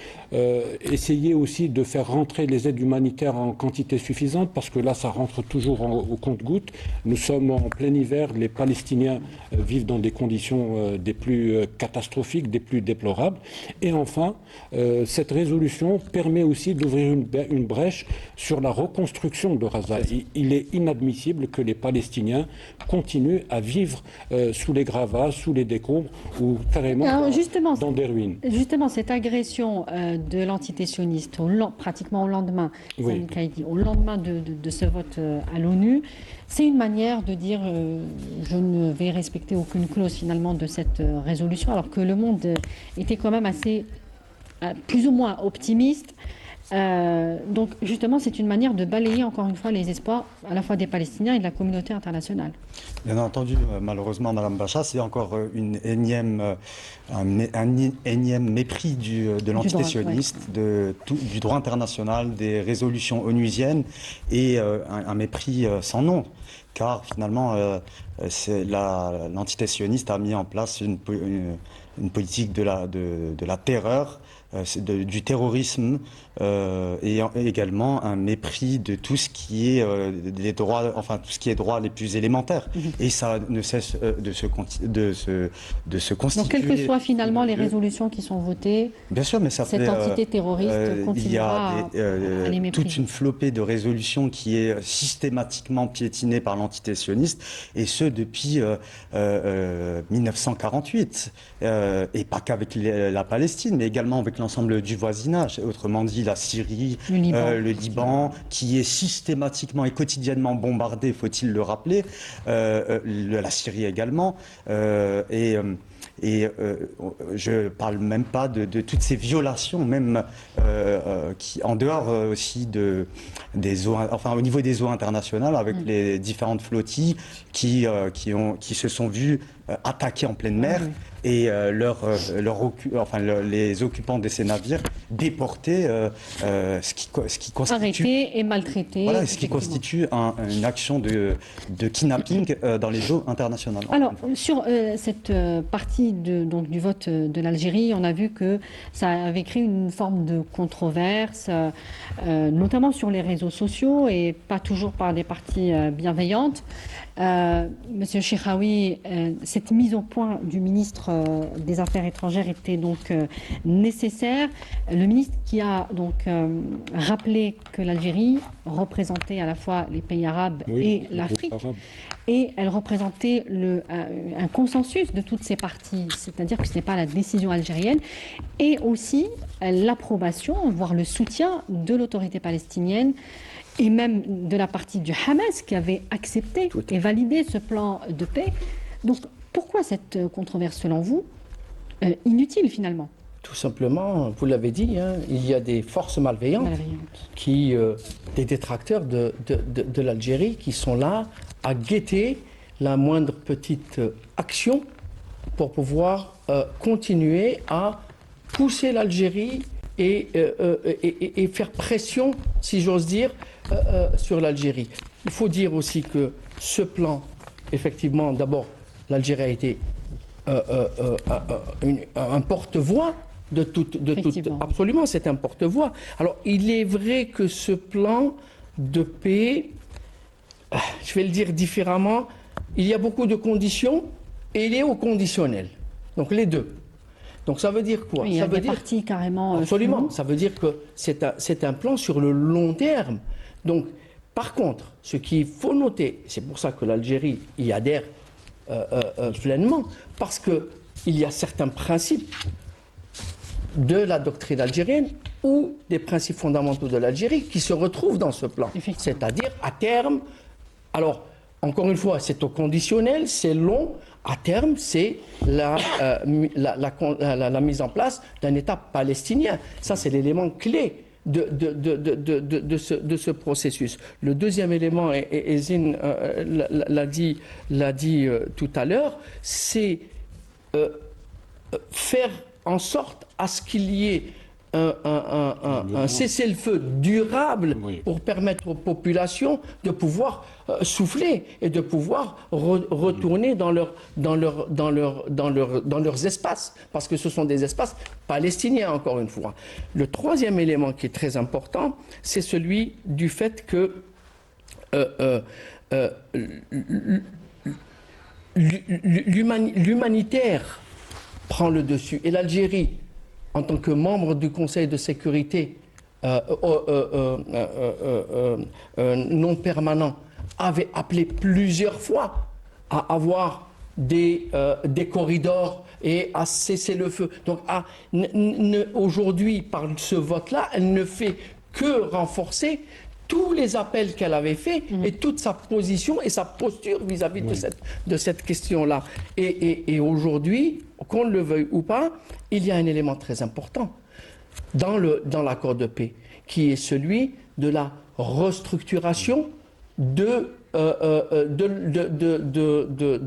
Essayer aussi de faire rentrer les aides humanitaires en quantité suffisante, parce que là, ça rentre toujours au compte-gouttes. Nous sommes en plein hiver. Les Palestiniens vivent vivent dans des conditions des plus catastrophiques, des plus déplorables. Et enfin, cette résolution permet aussi d'ouvrir une brèche sur la reconstruction de Gaza. Il est inadmissible que les Palestiniens continuent à vivre sous les gravats, sous les décombres ou carrément dans des ruines. Justement, cette agression de l'entité sioniste pratiquement au lendemain, oui. Au lendemain de ce vote à l'ONU, c'est une manière de dire je ne vais respecter aucune clause finalement de cette résolution, alors que le monde était quand même assez plus ou moins optimiste. Donc justement, c'est une manière de balayer encore une fois les espoirs à la fois des Palestiniens et de la communauté internationale. Bien entendu, malheureusement, Madame Bacha, c'est encore un énième mépris de l'entité sioniste, du droit international, des résolutions onusiennes et un mépris sans nom. Car finalement, l'entité sioniste a mis en place une politique de la terreur, du terrorisme et également un mépris de tout ce qui est les droits, enfin tout ce qui est droits les plus élémentaires. Et ça ne cesse de se constituer. Donc quelles que soient finalement les résolutions qui sont votées, bien sûr, mais ça cette entité terroriste continuera à les mépriser. Toute une flopée de résolutions qui est systématiquement piétinée par l'entité sioniste, et ce depuis 1948, et pas qu'avec la Palestine, mais également avec l'ensemble du voisinage, autrement dit la Syrie, le Liban, qui est systématiquement et quotidiennement bombardé, faut-il le rappeler, la Syrie également, et je parle même pas de toutes ces violations, même qui, en dehors aussi des eaux, enfin au niveau des eaux internationales, avec les différentes flottilles qui se sont vues attaquées en pleine mer. Et les occupants de ces navires déportés, ce qui constitue... Arrêtés et maltraités. Voilà, ce qui constitue une action de kidnapping dans les eaux internationales. Alors, sur cette partie du vote de l'Algérie, on a vu que ça avait créé une forme de controverse, notamment sur les réseaux sociaux et pas toujours par des parties bienveillantes. Monsieur Chiraoui, cette mise au point du ministre des Affaires étrangères était donc nécessaire. Le ministre qui a donc rappelé que l'Algérie représentait à la fois les pays arabes et l'Afrique, et elle représentait un consensus de toutes ces parties, c'est-à-dire que ce n'est pas la décision algérienne, et aussi l'approbation, voire le soutien de l'autorité palestinienne et même de la partie du Hamas qui avait accepté et validé ce plan de paix. Donc pourquoi cette controverse selon vous inutile finalement? Tout simplement, vous l'avez dit, il y a des forces malveillantes. Des détracteurs de l'Algérie qui sont là à guetter la moindre petite action pour pouvoir continuer à pousser l'Algérie et faire pression, si j'ose dire, sur l'Algérie. Il faut dire aussi que ce plan, effectivement, d'abord, l'Algérie a été un porte-voix de toute... Absolument, c'est un porte-voix. Alors, il est vrai que ce plan de paix, je vais le dire différemment, il y a beaucoup de conditions et il est au conditionnel. Donc, les deux. Donc ça veut dire quoi? Oui, il y a des parties carrément... Absolument. Ça veut dire que c'est un plan sur le long terme. Donc, par contre, ce qu'il faut noter, c'est pour ça que l'Algérie y adhère pleinement, parce qu'il y a certains principes de la doctrine algérienne ou des principes fondamentaux de l'Algérie qui se retrouvent dans ce plan. C'est-à-dire, à terme, alors, encore une fois, c'est au conditionnel, c'est long. À terme, c'est la mise en place d'un État palestinien. Ça, c'est l'élément clé de ce processus. Le deuxième élément, et Zine l'a dit tout à l'heure, c'est faire en sorte à ce qu'il y ait un cessez-le-feu durable pour permettre aux populations de pouvoir souffler et de pouvoir retourner dans leurs espaces, parce que ce sont des espaces palestiniens, encore une fois. Le troisième élément qui est très important, c'est celui du fait que l'humanitaire prend le dessus. Et l'Algérie, en tant que membre du Conseil de sécurité non permanent, avait appelé plusieurs fois à avoir des corridors et à cesser le feu. Donc aujourd'hui, par ce vote-là, elle ne fait que renforcer tous les appels qu'elle avait faits et toute sa position et sa posture vis-à-vis de cette question-là. Et aujourd'hui, qu'on le veuille ou pas, il y a un élément très important dans l'accord de paix, qui est celui de la restructuration de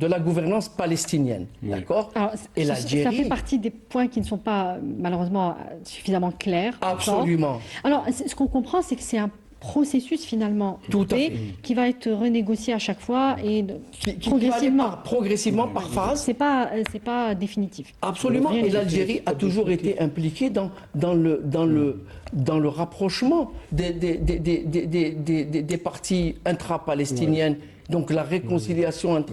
la gouvernance palestinienne. D'accord ? Et ça fait partie des points qui ne sont pas, malheureusement, suffisamment clairs. Absolument. Alors, ce qu'on comprend, c'est que c'est un processus finalement qui va être renégocié à chaque fois et progressivement par phase. C'est pas définitif. Absolument. Et l'Algérie a toujours été impliquée dans le rapprochement des parties intra-palestiniennes. Donc la réconciliation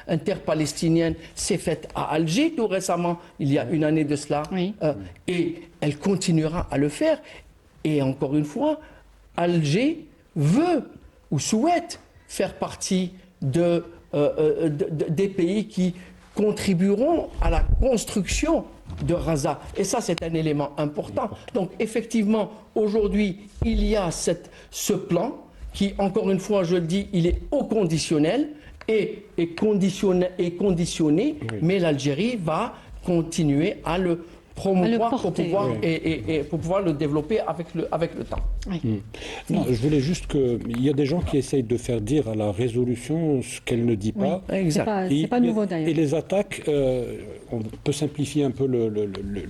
interpalestinienne s'est faite à Alger tout récemment, il y a une année de cela, et elle continuera à le faire. Et encore une fois, Alger veut ou souhaite faire partie des pays qui contribueront à la construction de Gaza. Et ça, c'est un élément important. Donc, effectivement, aujourd'hui, il y a ce plan qui, encore une fois, je le dis, il est au conditionnel et conditionné, mais l'Algérie va continuer à le promouvoir pour pouvoir le développer avec le temps. Non, je voulais juste il y a des gens qui essayent de faire dire à la résolution ce qu'elle ne dit pas. Exact. C'est pas nouveau d'ailleurs. Et les attaques, on peut simplifier un peu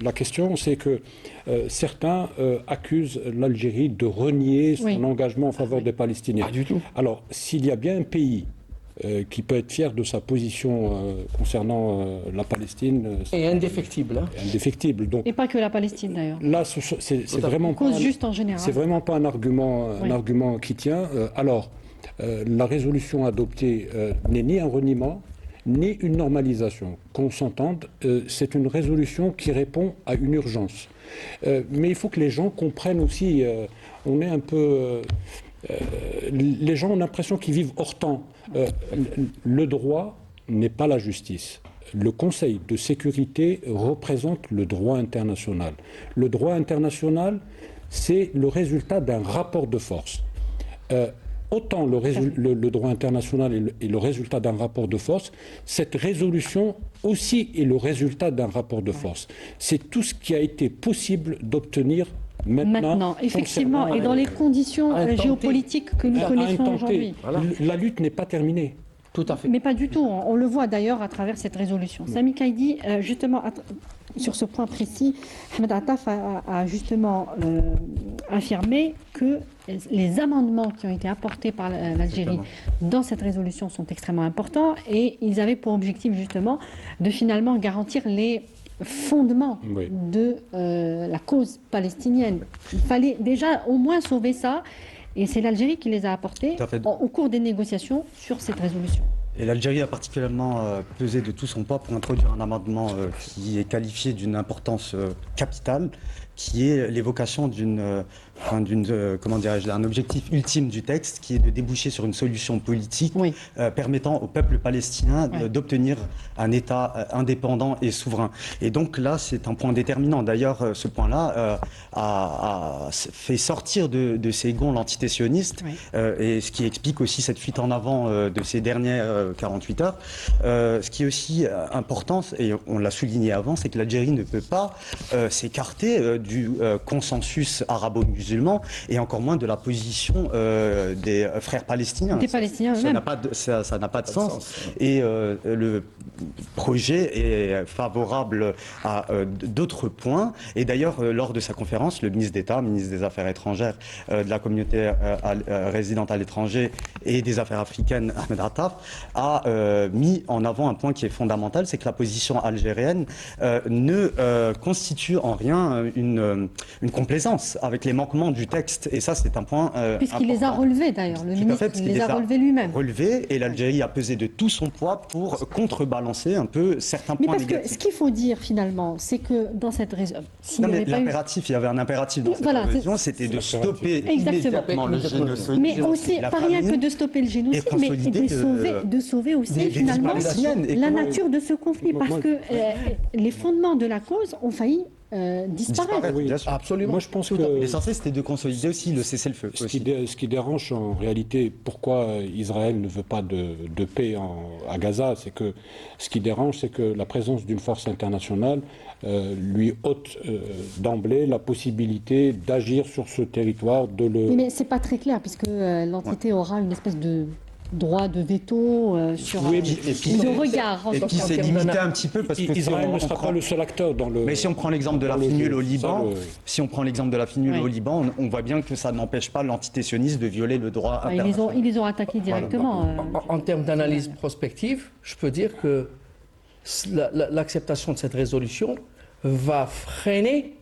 la question, c'est que certains accusent l'Algérie de renier son engagement en faveur des Palestiniens. Pas du tout. Alors, s'il y a bien un pays qui peut être fier de sa position concernant la Palestine. Et indéfectible. Indéfectible. Donc, et pas que la Palestine d'ailleurs. Là, c'est vraiment pas juste en général. C'est vraiment pas un argument qui tient. Alors, la résolution adoptée n'est ni un reniement, ni une normalisation. Qu'on s'entende, c'est une résolution qui répond à une urgence. Mais il faut que les gens comprennent aussi, on est un peu... les gens ont l'impression qu'ils vivent hors temps. Le droit n'est pas la justice. Le Conseil de sécurité représente le droit international. Le droit international, c'est le résultat d'un rapport de force. Autant le droit international est le résultat d'un rapport de force, cette résolution aussi est le résultat d'un rapport de force. C'est tout ce qui a été possible d'obtenir maintenant, effectivement, et dans les conditions géopolitiques que nous connaissons aujourd'hui. Voilà. La lutte n'est pas terminée. Tout à fait. Mais pas du tout. On le voit d'ailleurs à travers cette résolution. Sami Kaïdi, justement, sur ce point précis, Ahmed Attaf a justement affirmé que les amendements qui ont été apportés par l'Algérie dans cette résolution sont extrêmement importants et ils avaient pour objectif justement de finalement garantir les fondements de la cause palestinienne. Il fallait déjà au moins sauver ça, et c'est l'Algérie qui les a apportés au cours des négociations sur cette résolution. Et l'Algérie a particulièrement pesé de tout son poids pour introduire un amendement qui est qualifié d'une importance capitale, qui est l'évocation d'un objectif ultime du texte, qui est de déboucher sur une solution politique permettant au peuple palestinien d'obtenir un État indépendant et souverain. Et donc là, c'est un point déterminant. D'ailleurs, ce point-là a fait sortir de ses gonds l'antité-sioniste, et ce qui explique aussi cette fuite en avant de ces dernières 48 heures. Ce qui est aussi important, et on l'a souligné avant, c'est que l'Algérie ne peut pas s'écarter du consensus arabo-musulman et encore moins de la position des frères palestiniens. Des Palestiniens eux-mêmes. Ça n'a pas de sens. Et le projet est favorable à d'autres points. Et d'ailleurs, lors de sa conférence, le ministre d'État, ministre des Affaires étrangères, de la communauté résidente à l'étranger et des Affaires africaines, Ahmed Attaf, a mis en avant un point qui est fondamental, c'est que la position algérienne ne constitue en rien une complaisance avec les manquements du texte. Et ça, c'est un point puisqu'il les a relevés d'ailleurs, le ministre les a relevés lui-même. Et l'Algérie a pesé de tout son poids pour contrebalancer un peu certains Mais points parce négatifs. que ce qu'il faut dire finalement, c'est que dans cette résolution, il y avait un impératif dans cette résolution, c'était de stopper immédiatement le génocide. Mais aussi, pas rien que de stopper le génocide, mais de sauver aussi finalement la nature de ce conflit, parce que les fondements de la cause ont failli disparaître. Oui, bien sûr. Absolument. Moi, je pense que l'essentiel, c'était de consolider aussi le cessez-le-feu. Ce qui dérange en réalité, pourquoi Israël ne veut pas de paix à Gaza, c'est que ce qui dérange, c'est que la présence d'une force internationale lui ôte d'emblée la possibilité d'agir sur ce territoire, Mais c'est pas très clair, puisque l'entité aura une espèce de droit de veto sur le regard. Et puis c'est limité un petit peu parce que Israël ne sera pas le seul acteur dans le. Mais si on prend l'exemple de la finule au Liban, on voit bien que ça n'empêche pas l'entité sioniste de violer le droit international. Ils les ont attaqués directement. En termes d'analyse prospective, je peux dire que l'acceptation de cette résolution va freiner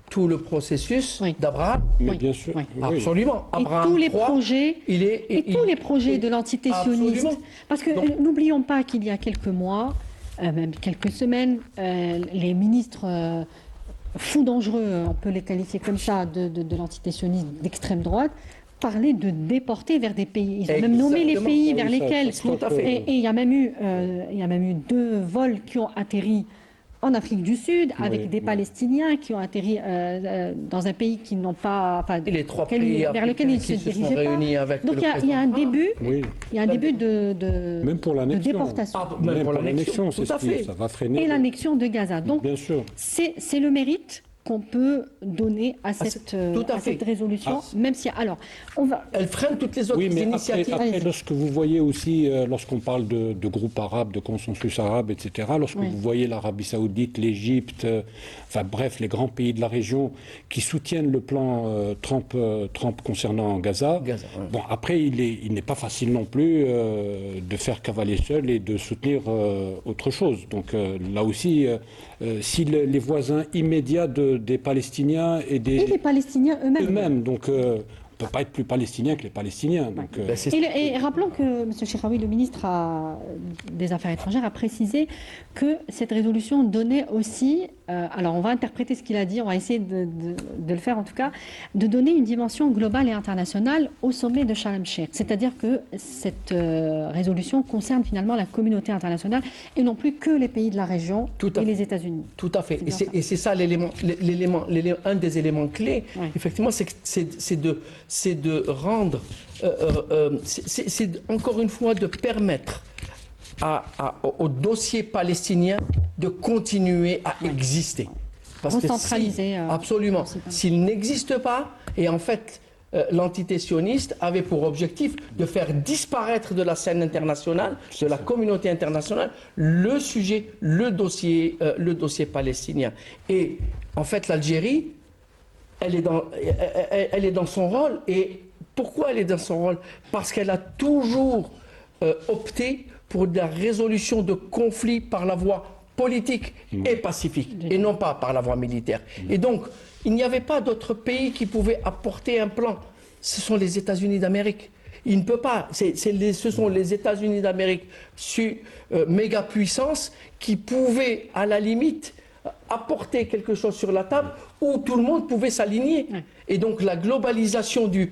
tout le processus d'Abraham. Mais bien sûr. Oui. Absolument. Abraham tous les projets, tous les projets de l'entité sioniste. Parce que n'oublions pas qu'il y a quelques mois, même quelques semaines, les ministres fous dangereux, on peut les qualifier comme ça, de l'entité sioniste d'extrême droite, parlaient de déporter vers des pays. Ils ont même nommé les pays vers lesquels. Et il y a même eu 2 vols qui ont atterri en Afrique du Sud, avec des Palestiniens qui ont atterri dans un pays qui n'ont pas, et les 3 pays vers lequel ils se dirigeaient pas. Donc il y a un début, de même pour l'annexion. déportation. Même pour l'annexion, ça va freiner. Et l'annexion de Gaza. Donc bien sûr. C'est le mérite qu'on peut donner à cette résolution, même si... Alors, elle freine toutes les autres initiatives. Après, lorsque vous voyez aussi, lorsqu'on parle de groupes arabes, de consensus arabe, etc., lorsque vous voyez l'Arabie Saoudite, l'Égypte, enfin bref, les grands pays de la région qui soutiennent le plan Trump concernant Gaza, bon, après, il n'est pas facile non plus de faire cavalier seul et de soutenir autre chose. Donc là aussi, si les voisins immédiats des Palestiniens et les Palestiniens eux-mêmes. Donc, on ne peut pas être plus palestinien que les Palestiniens. Donc, et rappelons que M. Chiraoui, le ministre des Affaires étrangères, a précisé que cette résolution donnait aussi, alors on va interpréter ce qu'il a dit, on va essayer de le faire en tout cas, de donner une dimension globale et internationale au sommet de Sharm el-Sheikh. C'est-à-dire que cette résolution concerne finalement la communauté internationale et non plus que les pays de la région et les États-Unis. Tout à fait. Et c'est ça un des éléments clés, effectivement, c'est de rendre, c'est encore une fois de permettre au dossier palestinien de continuer à exister. Parce recentraliser. Absolument. S'il n'existe pas, et en fait, l'entité sioniste avait pour objectif de faire disparaître de la scène internationale, de la communauté internationale, le dossier palestinien. Et en fait, l'Algérie, elle est dans son rôle. Et pourquoi elle est dans son rôle? Parce qu'elle a toujours opté pour la résolution de conflits par la voie politique et pacifique, et non pas par la voie militaire. Et donc, il n'y avait pas d'autre pays qui pouvait apporter un plan. Ce sont les États-Unis d'Amérique. Il ne peut pas. Ce sont les États-Unis d'Amérique, méga puissance, qui pouvaient, à la limite, apporter quelque chose sur la table où tout le monde pouvait s'aligner. Et donc la globalisation du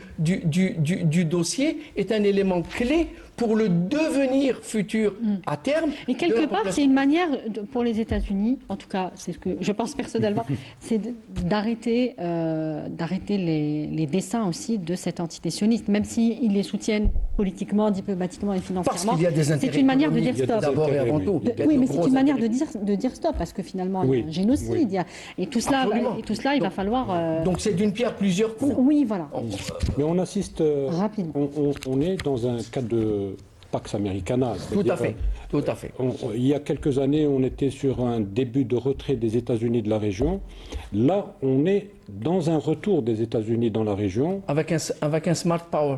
dossier est un élément clé pour le devenir futur à terme. Et quelque part, c'est une manière pour les États-Unis, en tout cas, c'est ce que je pense personnellement, c'est d'arrêter les desseins aussi de cette entité sioniste, même s'ils les soutiennent politiquement, diplomatiquement et financièrement. Parce qu'il y a des intérêts. C'est une manière de dire stop. D'abord et avant tout. Oui, mais c'est une manière de dire stop, parce que finalement, il y a un génocide. Et tout cela, il va falloir... Donc c'est d'une pierre plusieurs coups. Oui, voilà. Mais on assiste... Rapidement. On est dans un cadre de Pax Americana. Tout à fait. Il y a quelques années, on était sur un début de retrait des États-Unis de la région. Là, on est dans un retour des États-Unis dans la région. Avec un smart power.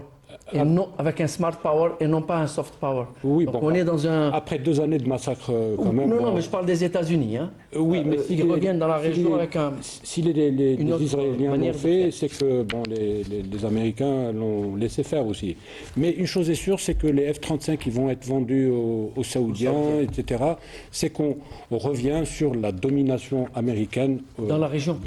et non, avec un smart power et non pas un soft power. Oui, donc bon, on est dans un... Après 2 années de massacre, quand même. Non, mais je parle des États-Unis. Hein. Oui, mais ils reviennent dans la région avec un... Si les Israéliens l'ont fait, c'est que les Américains l'ont laissé faire aussi. Mais une chose est sûre, c'est que les F-35 qui vont être vendus aux Saoudiens, etc., c'est qu'on revient sur la domination américaine dans la région.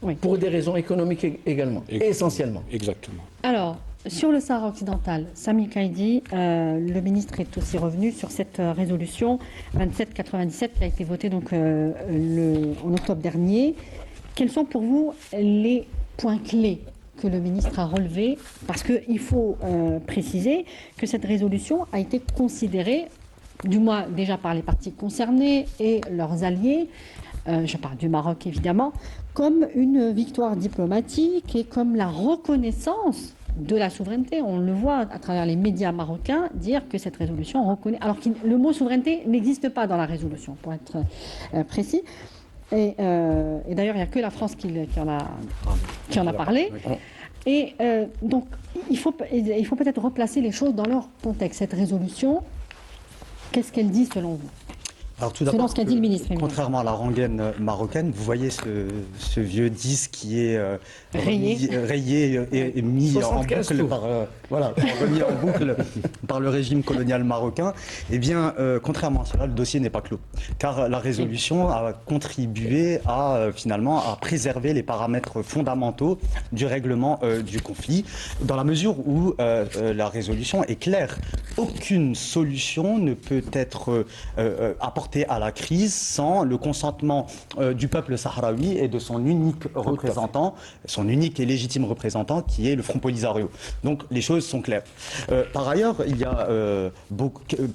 Oui. Pour des raisons économiques également, essentiellement. Exactement. Alors, sur le Sahara occidental, Sami Kaidi, le ministre est aussi revenu sur cette résolution 2797 qui a été votée donc, en octobre dernier. Quels sont pour vous les points clés que le ministre a relevés? Parce qu'il faut préciser que cette résolution a été considérée, du moins déjà par les parties concernées et leurs alliés, je parle du Maroc évidemment, comme une victoire diplomatique et comme la reconnaissance de la souveraineté. On le voit à travers les médias marocains dire que cette résolution reconnaît, alors que le mot souveraineté n'existe pas dans la résolution, pour être précis. Et d'ailleurs, il n'y a que la France qui en a parlé. Et donc, il faut peut-être replacer les choses dans leur contexte. Cette résolution, qu'est-ce qu'elle dit selon vous? Alors tout d'abord, ce qu'a dit le ministre. Contrairement à la rengaine marocaine, vous voyez ce vieux disque qui est rayé et mis en boucle remis en boucle par le régime colonial marocain. Eh bien, contrairement à cela, le dossier n'est pas clos, car la résolution a contribué finalement à préserver les paramètres fondamentaux du règlement du conflit, dans la mesure où la résolution est claire. Aucune solution ne peut être apportée à la crise sans le consentement du peuple sahraoui et de son unique représentant, son unique et légitime représentant qui est le Front Polisario. Donc les choses sont claires. Par ailleurs, il y a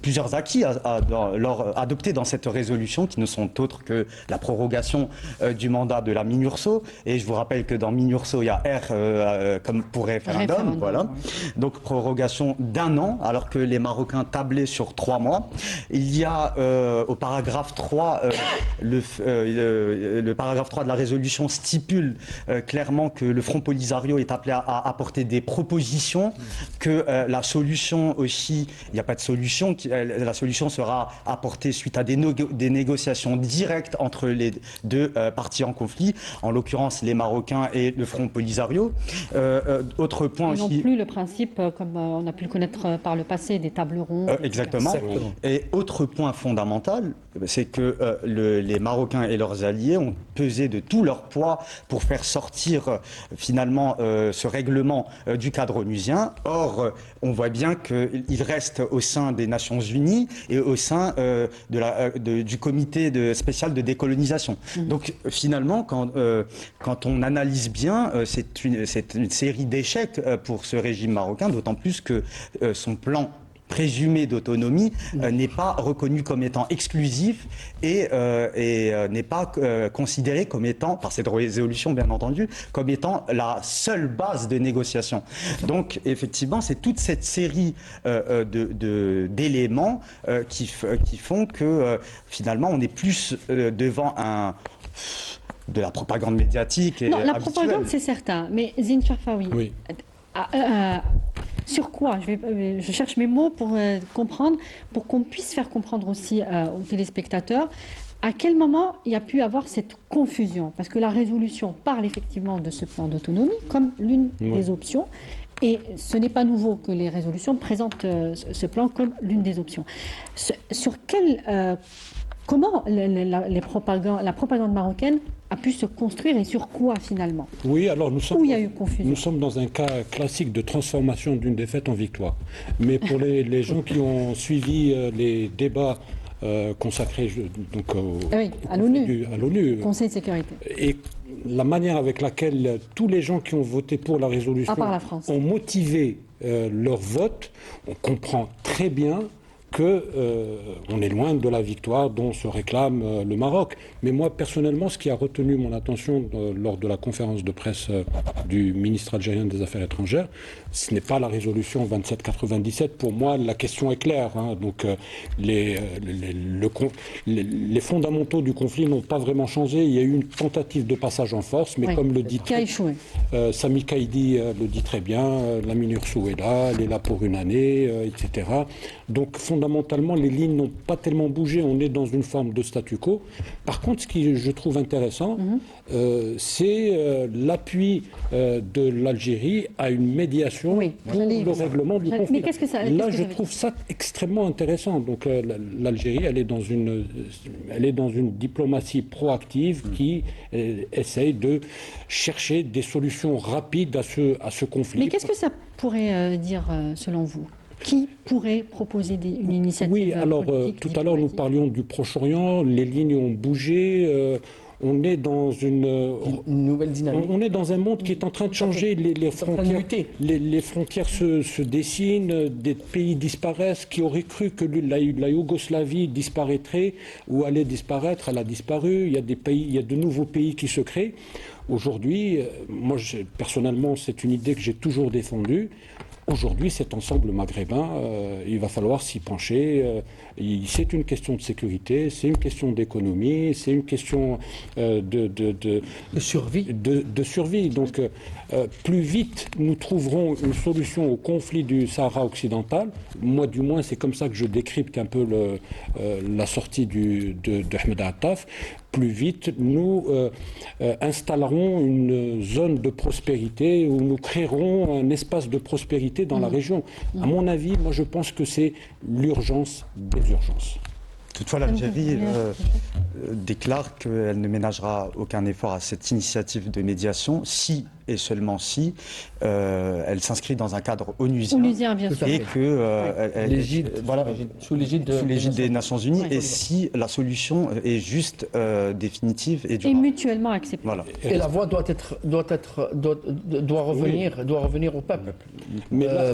plusieurs acquis adoptés dans cette résolution qui ne sont autres que la prorogation du mandat de la MINURSO. Et je vous rappelle que dans MINURSO, il y a R comme pour référendum. Voilà. Donc prorogation d'1 an, alors que les Marocains tablaient sur 3 mois. Il y a au paragraphe 3, le paragraphe 3 de la résolution stipule clairement que le Front Polisario est appelé à apporter des propositions, que la solution aussi, il n'y a pas de solution, la solution sera apportée suite à des négociations directes entre les deux parties en conflit, en l'occurrence les Marocains et le Front Polisario. Autre point aussi... Non plus le principe, comme on a pu le connaître par le passé, des tables rondes. Exactement. Et autre point fondamental, c'est que les Marocains et leurs alliés ont pesé de tout leur poids pour faire sortir finalement ce règlement du cadre onusien. Or, on voit bien qu'il reste au sein des Nations Unies et au sein du comité spécial de décolonisation. Donc finalement, quand on analyse bien, c'est une série d'échecs pour ce régime marocain, d'autant plus que son plan présumé d'autonomie n'est pas reconnu comme étant exclusif et n'est pas considéré comme étant, par cette résolution bien entendu, comme étant la seule base de négociation. Donc effectivement, c'est toute cette série d'éléments qui font que finalement on est plus devant de la propagande médiatique et non, la habituelle. propagande c'est certain, mais Zine Cherfaoui, oui. Sur quoi? Je cherche mes mots pour comprendre, pour qu'on puisse faire comprendre aussi aux téléspectateurs à quel moment il y a pu avoir cette confusion. Parce que la résolution parle effectivement de ce plan d'autonomie comme l'une des options. Et ce n'est pas nouveau que les résolutions présentent ce plan comme l'une des options. Comment la propagande marocaine a pu se construire et sur quoi finalement? Oui, alors où il y a eu confusion? Nous sommes dans un cas classique de transformation d'une défaite en victoire. Mais pour les gens qui ont suivi les débats consacrés à l'ONU, Conseil de sécurité, et la manière avec laquelle tous les gens qui ont voté pour la résolution ont motivé leur vote, on comprend très bien qu'on est loin de la victoire dont se réclame le Maroc. Mais moi, personnellement, ce qui a retenu mon attention lors de la conférence de presse du ministre algérien des Affaires étrangères, ce n'est pas la résolution 2797. Pour moi, la question est claire. Donc, les fondamentaux du conflit n'ont pas vraiment changé. Il y a eu une tentative de passage en force, mais comme le dit Sami Kaidi le dit très bien, Lamine Ursou est là, elle est là pour une année, etc. Donc, fondamentalement, les lignes n'ont pas tellement bougé. On est dans une forme de statu quo. Par contre, ce qui je trouve intéressant, c'est l'appui de l'Algérie à une médiation pour le règlement du conflit. Mais là, je trouve ça extrêmement intéressant. Donc, l'Algérie, elle est dans une diplomatie proactive qui essaye de chercher des solutions rapides à ce conflit. Mais qu'est-ce que ça pourrait dire, selon vous ? Qui pourrait proposer une initiative Oui, alors tout à l'heure nous parlions du Proche-Orient, les lignes ont bougé, on est dans une nouvelle dynamique. On est dans un monde qui est en train de changer, les frontières se dessinent, des pays disparaissent. Qui aurait cru que la Yougoslavie disparaîtrait ou allait disparaître, elle a disparu, il y a de nouveaux pays qui se créent. Aujourd'hui, moi personnellement, c'est une idée que j'ai toujours défendue. Aujourd'hui, cet ensemble maghrébin, il va falloir s'y pencher. C'est une question de sécurité, c'est une question d'économie, c'est une question de survie. De survie. Donc, plus vite nous trouverons une solution au conflit du Sahara occidental, moi du moins c'est comme ça que je décrypte un peu la sortie de Ahmed Attaf, plus vite nous installerons une zone de prospérité où nous créerons un espace de prospérité dans la région. À mon avis, moi je pense que c'est l'urgence des urgences. Toutefois, l'Algérie déclare qu'elle ne ménagera aucun effort à cette initiative de médiation si et seulement si elle s'inscrit dans un cadre onusien bien sûr. et que sous l'égide des Nations Unies et si la solution est juste, définitive et durable. Et mutuellement acceptée. Voilà. Et la voix doit revenir au peuple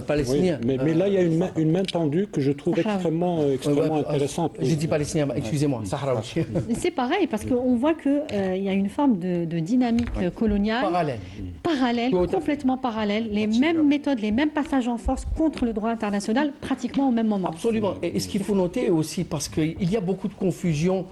palestinien. Oui, mais là, il y a une main tendue que je trouve extrêmement intéressante. J'ai dit palestinien, excusez-moi, Sahraoui. C'est pareil, parce qu'on voit qu'il y a une forme de dynamique coloniale. Parallèle, complètement parallèle, les mêmes méthodes, les mêmes passages en force contre le droit international, pratiquement au même moment. Absolument. Et ce qu'il faut noter aussi, parce qu'il y a beaucoup de confusion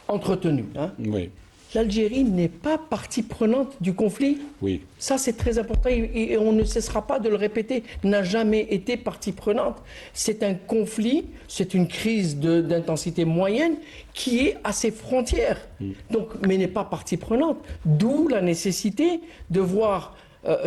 entretenue. Oui. L'Algérie n'est pas partie prenante du conflit. Oui. Ça, c'est très important et on ne cessera pas de le répéter. N'a jamais été partie prenante. C'est un conflit, c'est une crise d'intensité moyenne qui est à ses frontières. Donc, mais n'est pas partie prenante. D'où la nécessité de voir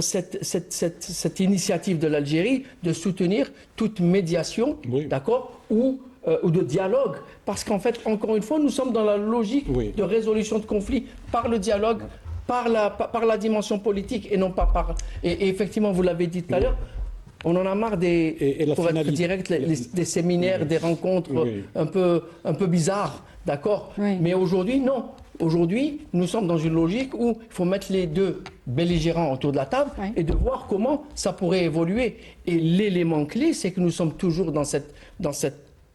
cette initiative de l'Algérie de soutenir toute médiation, d'accord, ou de dialogue, parce qu'en fait, encore une fois, nous sommes dans la logique de résolution de conflits par le dialogue, par la dimension politique et non pas par... Et effectivement, vous l'avez dit tout à l'heure, on en a marre pour être direct, des séminaires, des rencontres un peu bizarres, d'accord. Mais aujourd'hui, non. Aujourd'hui, nous sommes dans une logique où il faut mettre les deux belligérants autour de la table et de voir comment ça pourrait évoluer. Et l'élément clé, c'est que nous sommes toujours dans cette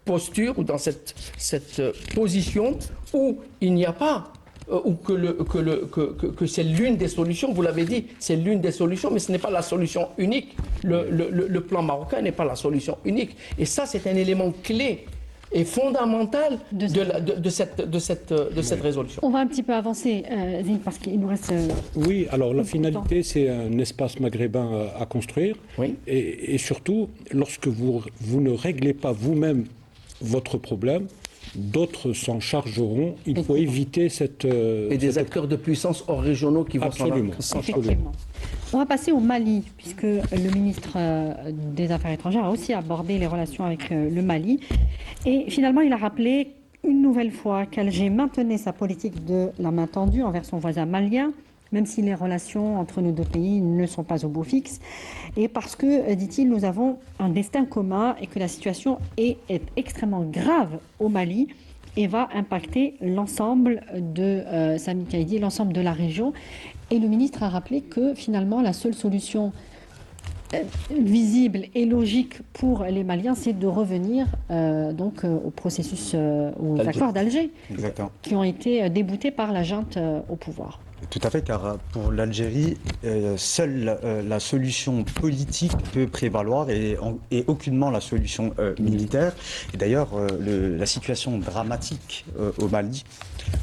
posture ou dans cette position où il n'y a pas ou que c'est l'une des solutions. Vous l'avez dit, c'est l'une des solutions, mais ce n'est pas la solution unique. Le plan marocain n'est pas la solution unique. Et ça, c'est un élément clé et fondamental de cette résolution. On va un petit peu avancer, Zine, parce qu'il nous reste... Oui, alors la finalité, c'est un espace maghrébin à construire. Oui. Et surtout, lorsque vous ne réglez pas vous-même votre problème, d'autres s'en chargeront. Il faut éviter cette... Et des acteurs de puissance hors régionaux qui vont s'en charger. On va passer au Mali, puisque le ministre des Affaires étrangères a aussi abordé les relations avec le Mali. Et finalement, il a rappelé une nouvelle fois qu'Alger maintenait sa politique de la main tendue envers son voisin malien, même si les relations entre nos deux pays ne sont pas au beau fixe. Et parce que, dit-il, nous avons un destin commun et que la situation est extrêmement grave au Mali et va impacter l'ensemble de Sami Kaidi, l'ensemble de la région. Et le ministre a rappelé que finalement la seule solution visible et logique pour les Maliens, c'est de revenir au processus, aux accords d'Alger, qui ont été déboutés par la junte au pouvoir. Tout à fait, car pour l'Algérie, seule la solution politique peut prévaloir et aucunement la solution militaire. Et d'ailleurs, la situation dramatique au Mali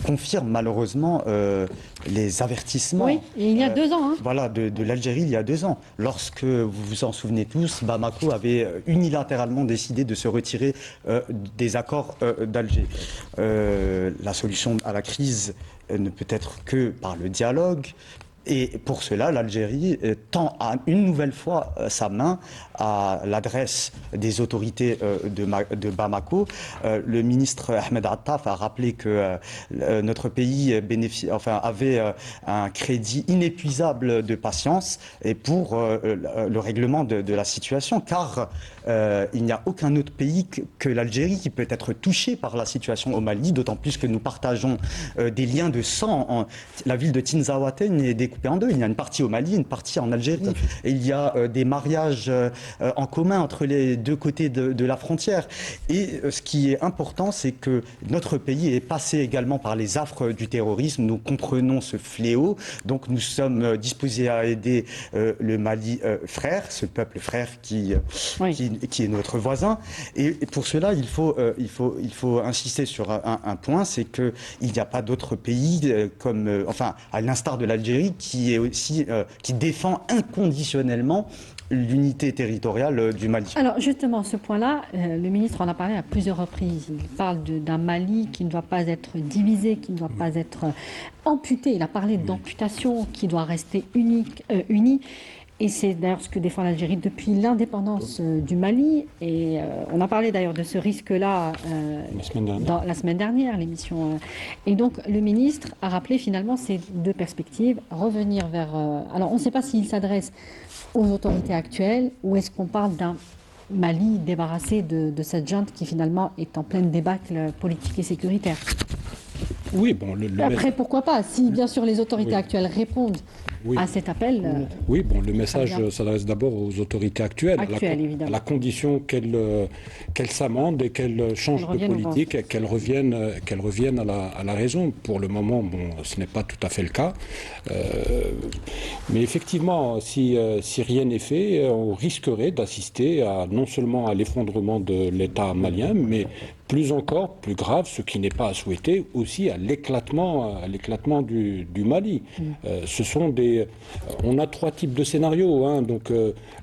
confirme malheureusement les avertissements. Oui, il y a 2 ans. Voilà, de l'Algérie il y a 2 ans. Lorsque, vous vous en souvenez tous, Bamako avait unilatéralement décidé de se retirer des accords d'Alger. La solution à la crise ne peut être que par le dialogue. Et pour cela, l'Algérie tend une nouvelle fois sa main à l'adresse des autorités de Bamako. Le ministre Ahmed Attaf a rappelé que notre pays avait un crédit inépuisable de patience et pour le règlement de la situation, car il n'y a aucun autre pays que l'Algérie qui peut être touché par la situation au Mali, d'autant plus que nous partageons des liens de sang. La ville de Tinzaouaten est découpée en 2. Il y a une partie au Mali, une partie en Algérie. Et il y a des mariages en commun entre les 2 côtés de la frontière. Et ce qui est important, c'est que notre pays est passé également par les affres du terrorisme. Nous comprenons ce fléau. Donc nous sommes disposés à aider le Mali frère, ce peuple frère qui est notre voisin. Et pour cela, il faut insister sur un point, c'est qu'il n'y a pas d'autre pays à l'instar de l'Algérie, qui défend inconditionnellement l'unité territoriale du Mali. Alors justement, ce point-là, le ministre en a parlé à plusieurs reprises. Il parle d'un Mali qui ne doit pas être divisé, qui ne doit pas être amputé. Il a parlé d'amputation, qui doit rester uni. Et c'est d'ailleurs ce que défend l'Algérie depuis l'indépendance du Mali. Et on a parlé d'ailleurs de ce risque-là la semaine dernière, l'émission. Et donc le ministre a rappelé finalement ces 2 perspectives. Revenir vers... alors on ne sait pas s'il s'adresse aux autorités actuelles ou est-ce qu'on parle d'un Mali débarrassé de cette junte qui finalement est en pleine débâcle politique et sécuritaire. Oui, bon, après, pourquoi pas, si bien sûr les autorités actuelles répondent à cet appel. Oui, bon, le message s'adresse d'abord aux autorités actuelles, à la condition qu'elles s'amendent et qu'elles changent de politique et qu'elles reviennent à la raison. Pour le moment, bon, ce n'est pas tout à fait le cas. Mais effectivement, si rien n'est fait, on risquerait d'assister non seulement à l'effondrement de l'État malien, mais plus encore, plus grave, ce qui n'est pas à souhaiter, aussi à l'éclatement du Mali. On a 3 types de scénarios. Donc,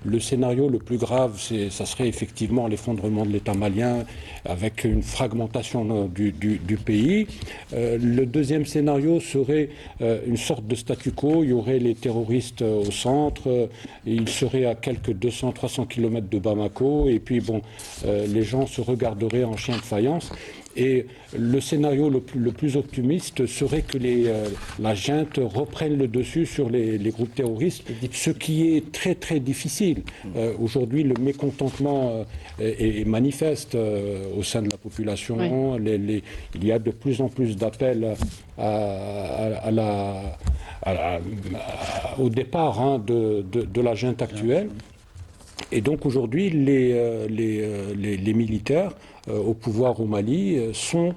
le scénario le plus grave, ça serait effectivement l'effondrement de l'État malien avec une fragmentation du pays. Le deuxième scénario serait une sorte de statu quo. Il y aurait les terroristes au centre. Ils seraient à quelques 200-300 km de Bamako. Et puis, bon, les gens se regarderaient en chien de faïence. Et le scénario le plus optimiste serait que la junte reprenne le dessus sur les groupes terroristes, ce qui est très très difficile. Aujourd'hui, le mécontentement est manifeste au sein de la population. Oui. Il y a de plus en plus d'appels au départ de la junte actuelle. Et donc aujourd'hui, les militaires au pouvoir au Mali sont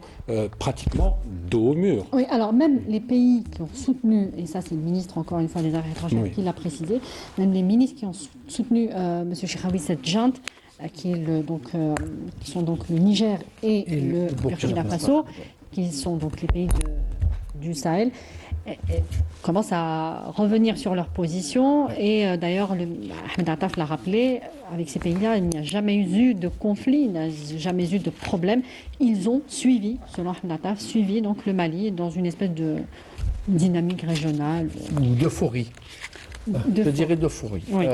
pratiquement dos au mur. Oui, alors même les pays qui ont soutenu, et ça c'est le ministre encore une fois des Affaires étrangères qui l'a précisé, même les ministres qui ont soutenu M. Chiraoui, cette junte, qui sont donc le Niger et le Burkina Faso, qui sont donc les pays du Sahel, commencent à revenir sur leur position. Et d'ailleurs, Ahmed Attaf l'a rappelé, avec ces pays-là, il n'y a jamais eu de conflit, il n'y a jamais eu de problème. Ils ont suivi, selon Ahmed Attaf, donc le Mali dans une espèce de dynamique régionale. D'euphorie. Je dirais d'euphorie. Oui.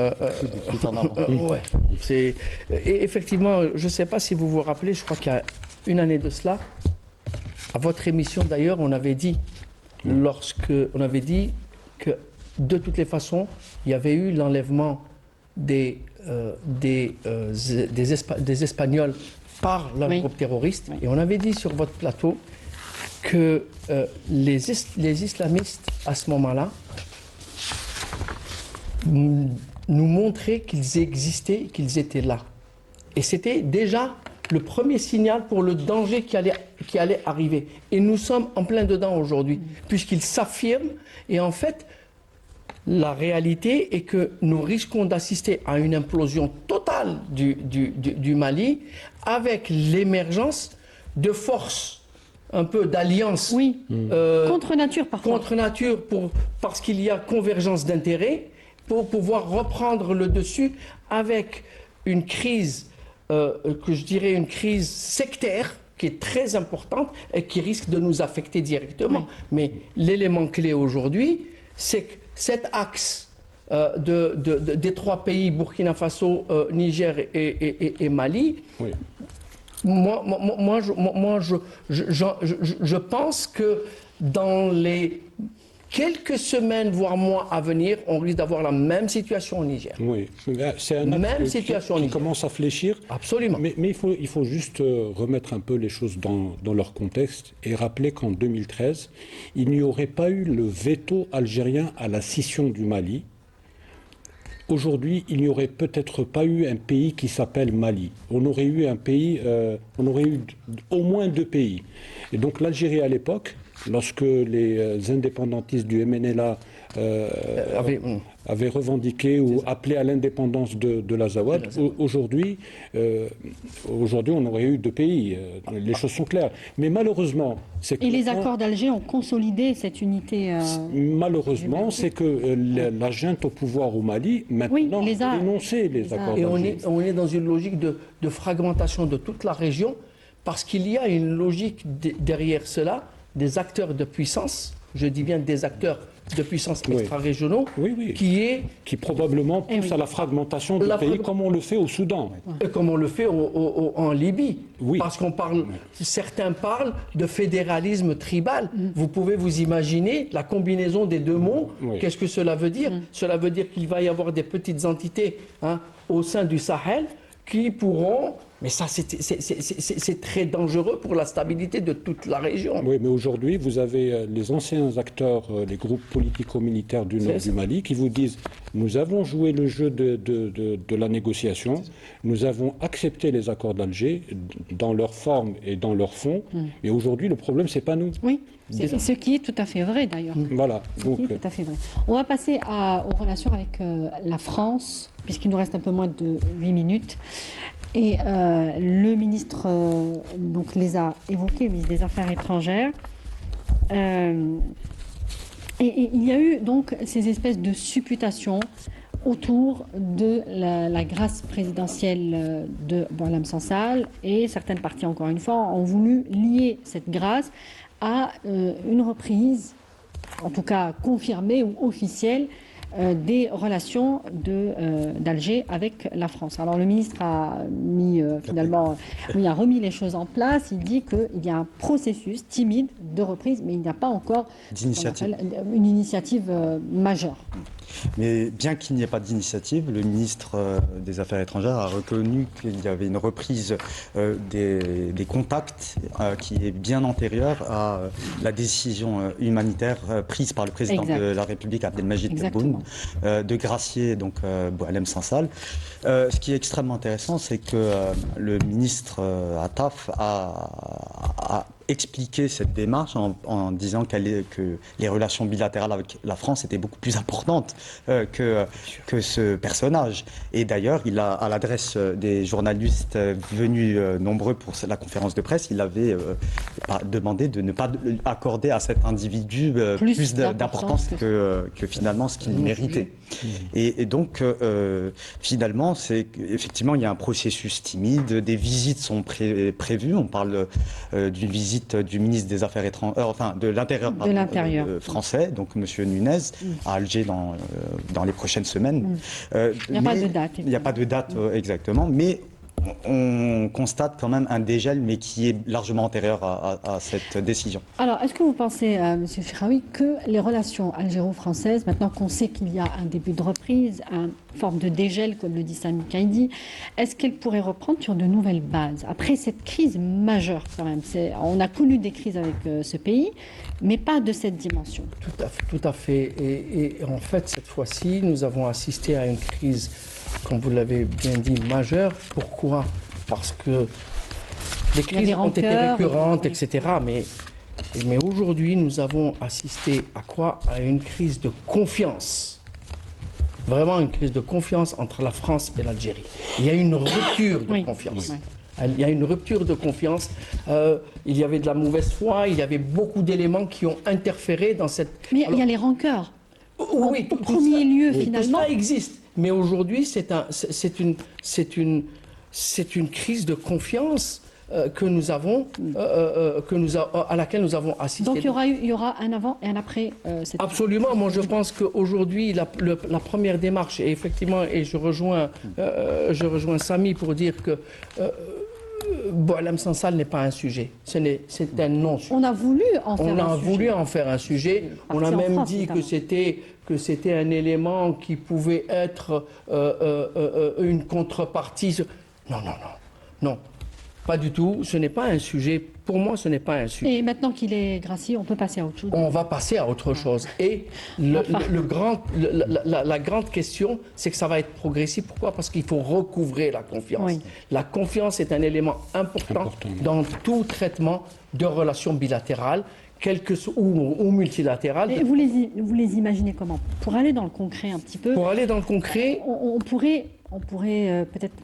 Et effectivement, je ne sais pas si vous vous rappelez, je crois qu'il y a une année de cela, à votre émission d'ailleurs, on avait dit que de toutes les façons, il y avait eu l'enlèvement des Espagnols par leur groupe terroriste. Et on avait dit sur votre plateau que les islamistes, à ce moment-là, nous montrer qu'ils existaient, qu'ils étaient là. Et c'était déjà le premier signal pour le danger qui allait arriver. Et nous sommes en plein dedans aujourd'hui, puisqu'ils s'affirment. Et en fait, la réalité est que nous risquons d'assister à une implosion totale du Mali, avec l'émergence de forces, un peu d'alliances. Oui, contre nature parfois. Contre nature, parce qu'il y a convergence d'intérêts, pour pouvoir reprendre le dessus avec une crise, que je dirais une crise sectaire, qui est très importante et qui risque de nous affecter directement. Oui. Mais l'élément clé aujourd'hui, c'est que cet axe des trois pays, Burkina Faso, Niger et Mali, oui. Moi, je pense que dans les quelques semaines, voire mois à venir, on risque d'avoir la même situation au Niger. Oui, c'est un axe qui commence à fléchir. Absolument. Mais il faut juste remettre un peu les choses dans leur contexte et rappeler qu'en 2013, il n'y aurait pas eu le veto algérien à la scission du Mali. Aujourd'hui, il n'y aurait peut-être pas eu un pays qui s'appelle Mali. On aurait eu un pays, on aurait eu au moins deux pays. Et donc l'Algérie à l'époque, lorsque les indépendantistes du MNLA avaient revendiqué ou appelé à l'indépendance de l'Azawad, aujourd'hui, on aurait eu deux pays. Les choses sont claires. Mais malheureusement... Et les accords d'Alger ont consolidé cette unité. Malheureusement, c'est que la junte au pouvoir au Mali, maintenant, a dénoncé les accords d'Alger. Et on est dans une logique de fragmentation de toute la région, parce qu'il y a une logique derrière cela, des acteurs de puissance, je dis bien des acteurs de puissance extra-régionaux, qui probablement poussent à la fragmentation du pays, comme on le fait au Soudan. Et comme on le fait en Libye. Oui. Parce certains parlent de fédéralisme tribal. Vous pouvez vous imaginer la combinaison des deux mots. Qu'est-ce que cela veut dire? Cela veut dire qu'il va y avoir des petites entités au sein du Sahel qui pourront... Mais ça, c'est très dangereux pour la stabilité de toute la région. Oui, mais aujourd'hui, vous avez les anciens acteurs, les groupes politico-militaires du nord du Mali, qui vous disent « Nous avons joué le jeu de la négociation, nous avons accepté les accords d'Alger dans leur forme et dans leur fond, et aujourd'hui, le problème, c'est pas nous. » Oui, c'est ce qui est tout à fait vrai, d'ailleurs. Voilà. Donc, tout à fait vrai. On va passer aux relations avec la France, puisqu'il nous reste un peu moins de 8 minutes. Et le ministre donc les a évoqués, le ministre des Affaires étrangères. Et il y a eu donc ces espèces de supputations autour de la grâce présidentielle de Boualem Sansal, et certaines parties, encore une fois, ont voulu lier cette grâce à une reprise, en tout cas confirmée ou officielle, des relations d'Alger avec la France. Alors le ministre a a remis les choses en place. Il dit qu'il y a un processus timide de reprise, mais il n'y a pas encore une initiative majeure. Mais bien qu'il n'y ait pas d'initiative, le ministre des Affaires étrangères a reconnu qu'il y avait une reprise des contacts qui est bien antérieure à la décision humanitaire prise par le président de la République, Abdelmajid Tebboune, de gracier donc Boualem Sansal. Ce qui est extrêmement intéressant, c'est que le ministre Attaf a expliqué cette démarche en disant que les relations bilatérales avec la France étaient beaucoup plus importantes que ce personnage. Et d'ailleurs, il a, à l'adresse des journalistes venus nombreux pour la conférence de presse, il avait demandé de ne pas accorder à cet individu plus d'importance que finalement ce qu'il méritait. Et donc, finalement, effectivement, il y a un processus timide, des visites sont prévues, on parle d'une visite du ministre des Affaires étrangères, de l'Intérieur français, donc M. Nunez, à Alger dans les prochaines semaines. Il n'y a pas de date. Il n'y a pas de date exactement, mais on constate quand même un dégel, mais qui est largement antérieur à cette décision. Alors, est-ce que vous pensez, M. Chiraoui, que les relations algéro-françaises, maintenant qu'on sait qu'il y a un début de reprise, une forme de dégel, comme le dit Sami Kaïdi, est-ce qu'elles pourraient reprendre sur de nouvelles bases après cette crise majeure quand même? On a connu des crises avec ce pays, mais pas de cette dimension. Tout à fait. Et en fait, cette fois-ci, nous avons assisté à une crise, comme vous l'avez bien dit, majeure. Pourquoi? Parce que les crises ont été récurrentes, etc. Mais aujourd'hui, nous avons assisté à quoi? À une crise de confiance. Vraiment une crise de confiance entre la France et l'Algérie. Il y a une rupture de confiance. Il y a une rupture de confiance. Il y avait de la mauvaise foi, il y avait beaucoup d'éléments qui ont interféré dans cette... Mais il y a les rancœurs. Oui, au premier lieu, finalement. Tout ça existe. Mais aujourd'hui, c'est une crise de confiance à laquelle nous avons assisté. Donc il y aura un avant et un après cette... Absolument. Moi, je pense qu'aujourd'hui, la première démarche, et effectivement, et je rejoins Sami pour dire que Boualem Sansal n'est pas un sujet. C'est un non-sujet. On a voulu en faire un sujet. On a voulu en faire un sujet. On a même dit que c'était un élément qui pouvait être une contrepartie. Non. Pas du tout. Ce n'est pas un sujet. Pour moi, ce n'est pas un sujet. Et maintenant qu'il est gracié, on peut passer à autre chose. On va passer à autre chose. Et la grande question, c'est que ça va être progressif. Pourquoi? Parce qu'il faut recouvrer la confiance. Oui. La confiance est un élément important dans tout traitement de relations bilatérales, ou multilatérales. Et vous les imaginez comment? Pour aller dans le concret un petit peu. Pour aller dans le concret, on pourrait peut-être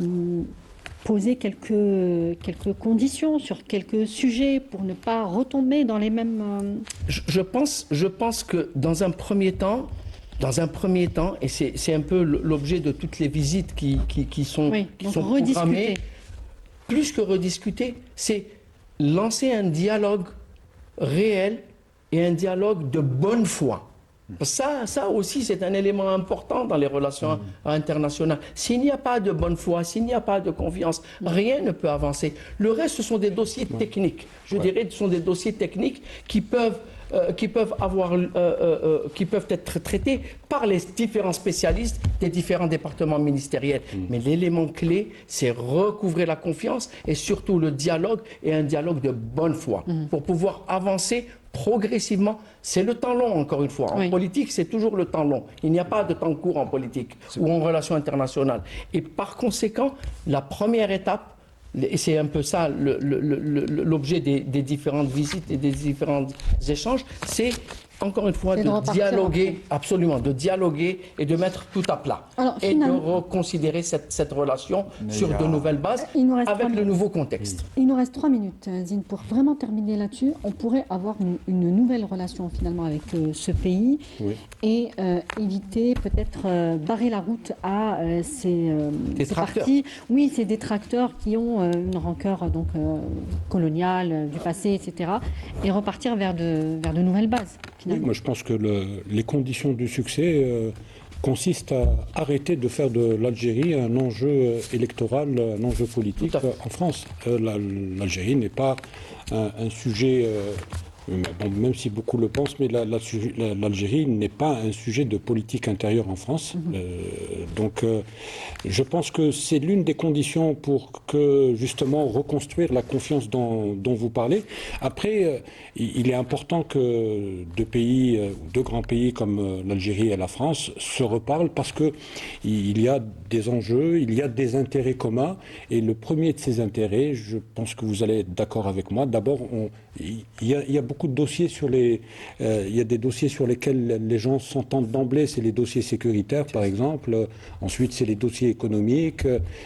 poser quelques conditions sur quelques sujets pour ne pas retomber dans les mêmes... Je pense que dans un premier temps, et c'est un peu l'objet de toutes les visites qui sont programmées, plus que rediscuter, c'est lancer un dialogue réel et un dialogue de bonne foi. Ça aussi, c'est un élément important dans les relations internationales. S'il n'y a pas de bonne foi, s'il n'y a pas de confiance, rien ne peut avancer. Le reste, ce sont des dossiers techniques. Je dirais que ce sont des dossiers techniques qui peuvent être traités par les différents spécialistes des différents départements ministériels. Mais l'élément clé, c'est recouvrer la confiance et surtout le dialogue, et un dialogue de bonne foi pour pouvoir avancer progressivement. C'est le temps long, encore une fois. En politique, c'est toujours le temps long. Il n'y a pas de temps court en politique ou en relations internationales. Et par conséquent, la première étape, et c'est un peu ça l'objet des différentes visites et des différents échanges, c'est encore une fois de dialoguer, absolument, de dialoguer et de mettre tout à plat. Alors, et de reconsidérer cette relation sur de nouvelles bases avec le nouveau contexte. Il nous reste 3 minutes, Zine, pour vraiment terminer là-dessus. On pourrait avoir une nouvelle relation finalement avec ce pays et éviter peut-être barrer la route à ces partis. Oui, ces détracteurs qui ont une rancœur coloniale du passé, etc. et repartir vers de nouvelles bases. Oui, moi je pense que les conditions du succès consistent à arrêter de faire de l'Algérie un enjeu électoral, un enjeu politique en France. L'Algérie n'est pas un sujet, même si beaucoup le pensent, mais l'Algérie n'est pas un sujet de politique intérieure en France. Donc je pense que c'est l'une des conditions pour que justement reconstruire la confiance dont vous parlez. Après, il est important que deux grands pays comme l'Algérie et la France se reparlent parce que il y a des enjeux, il y a des intérêts communs, et le premier de ces intérêts, je pense que vous allez être d'accord avec moi, d'abord il y a beaucoup de dossiers il y a des dossiers sur lesquels les gens s'entendent d'emblée, c'est les dossiers sécuritaires par exemple, ensuite c'est les dossiers économiques,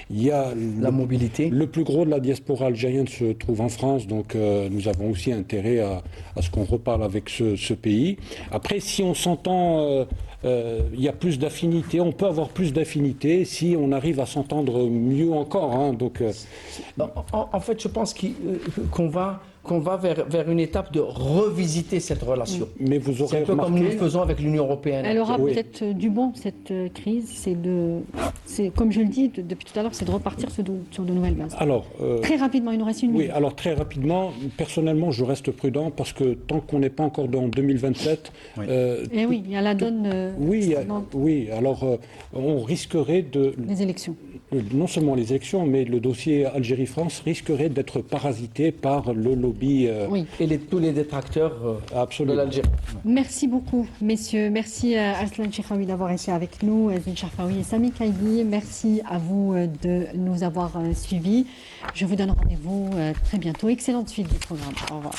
il y a la mobilité. Le plus gros de la diaspora algérienne se trouve en France, donc nous avons aussi intérêt à ce qu'on reparle avec ce pays. Après, si on s'entend, il y a plus d'affinité, on peut avoir plus d'affinité si on arrive à s'entendre mieux encore. Donc, en fait, je pense qu'on qu'on va vers une étape de revisiter cette relation. Mais vous C'est aurez un peu comme nous le remarqué... faisons avec l'Union européenne. Elle aura Oui. peut-être du bon, cette crise. C'est comme je le dis depuis tout à l'heure, c'est de repartir sur de nouvelles bases. Alors, Très rapidement, il nous reste une oui, minute. alors très rapidement, personnellement, je reste prudent parce que tant qu'on n'est pas encore dans 2027... Et oui, il y a la donne oui, alors on risquerait des élections. non seulement les élections, mais le dossier Algérie-France risquerait d'être parasité par le lobby Oui. Et tous les détracteurs de absolument. l'Algérie. Merci beaucoup, messieurs. Merci à Arslan Cheikhaoui d'avoir été avec nous, Ezine Sharfaoui et Sami Kaïdi. Merci à vous de nous avoir suivis. Je vous donne rendez-vous très bientôt. Excellente suite du programme. Au revoir.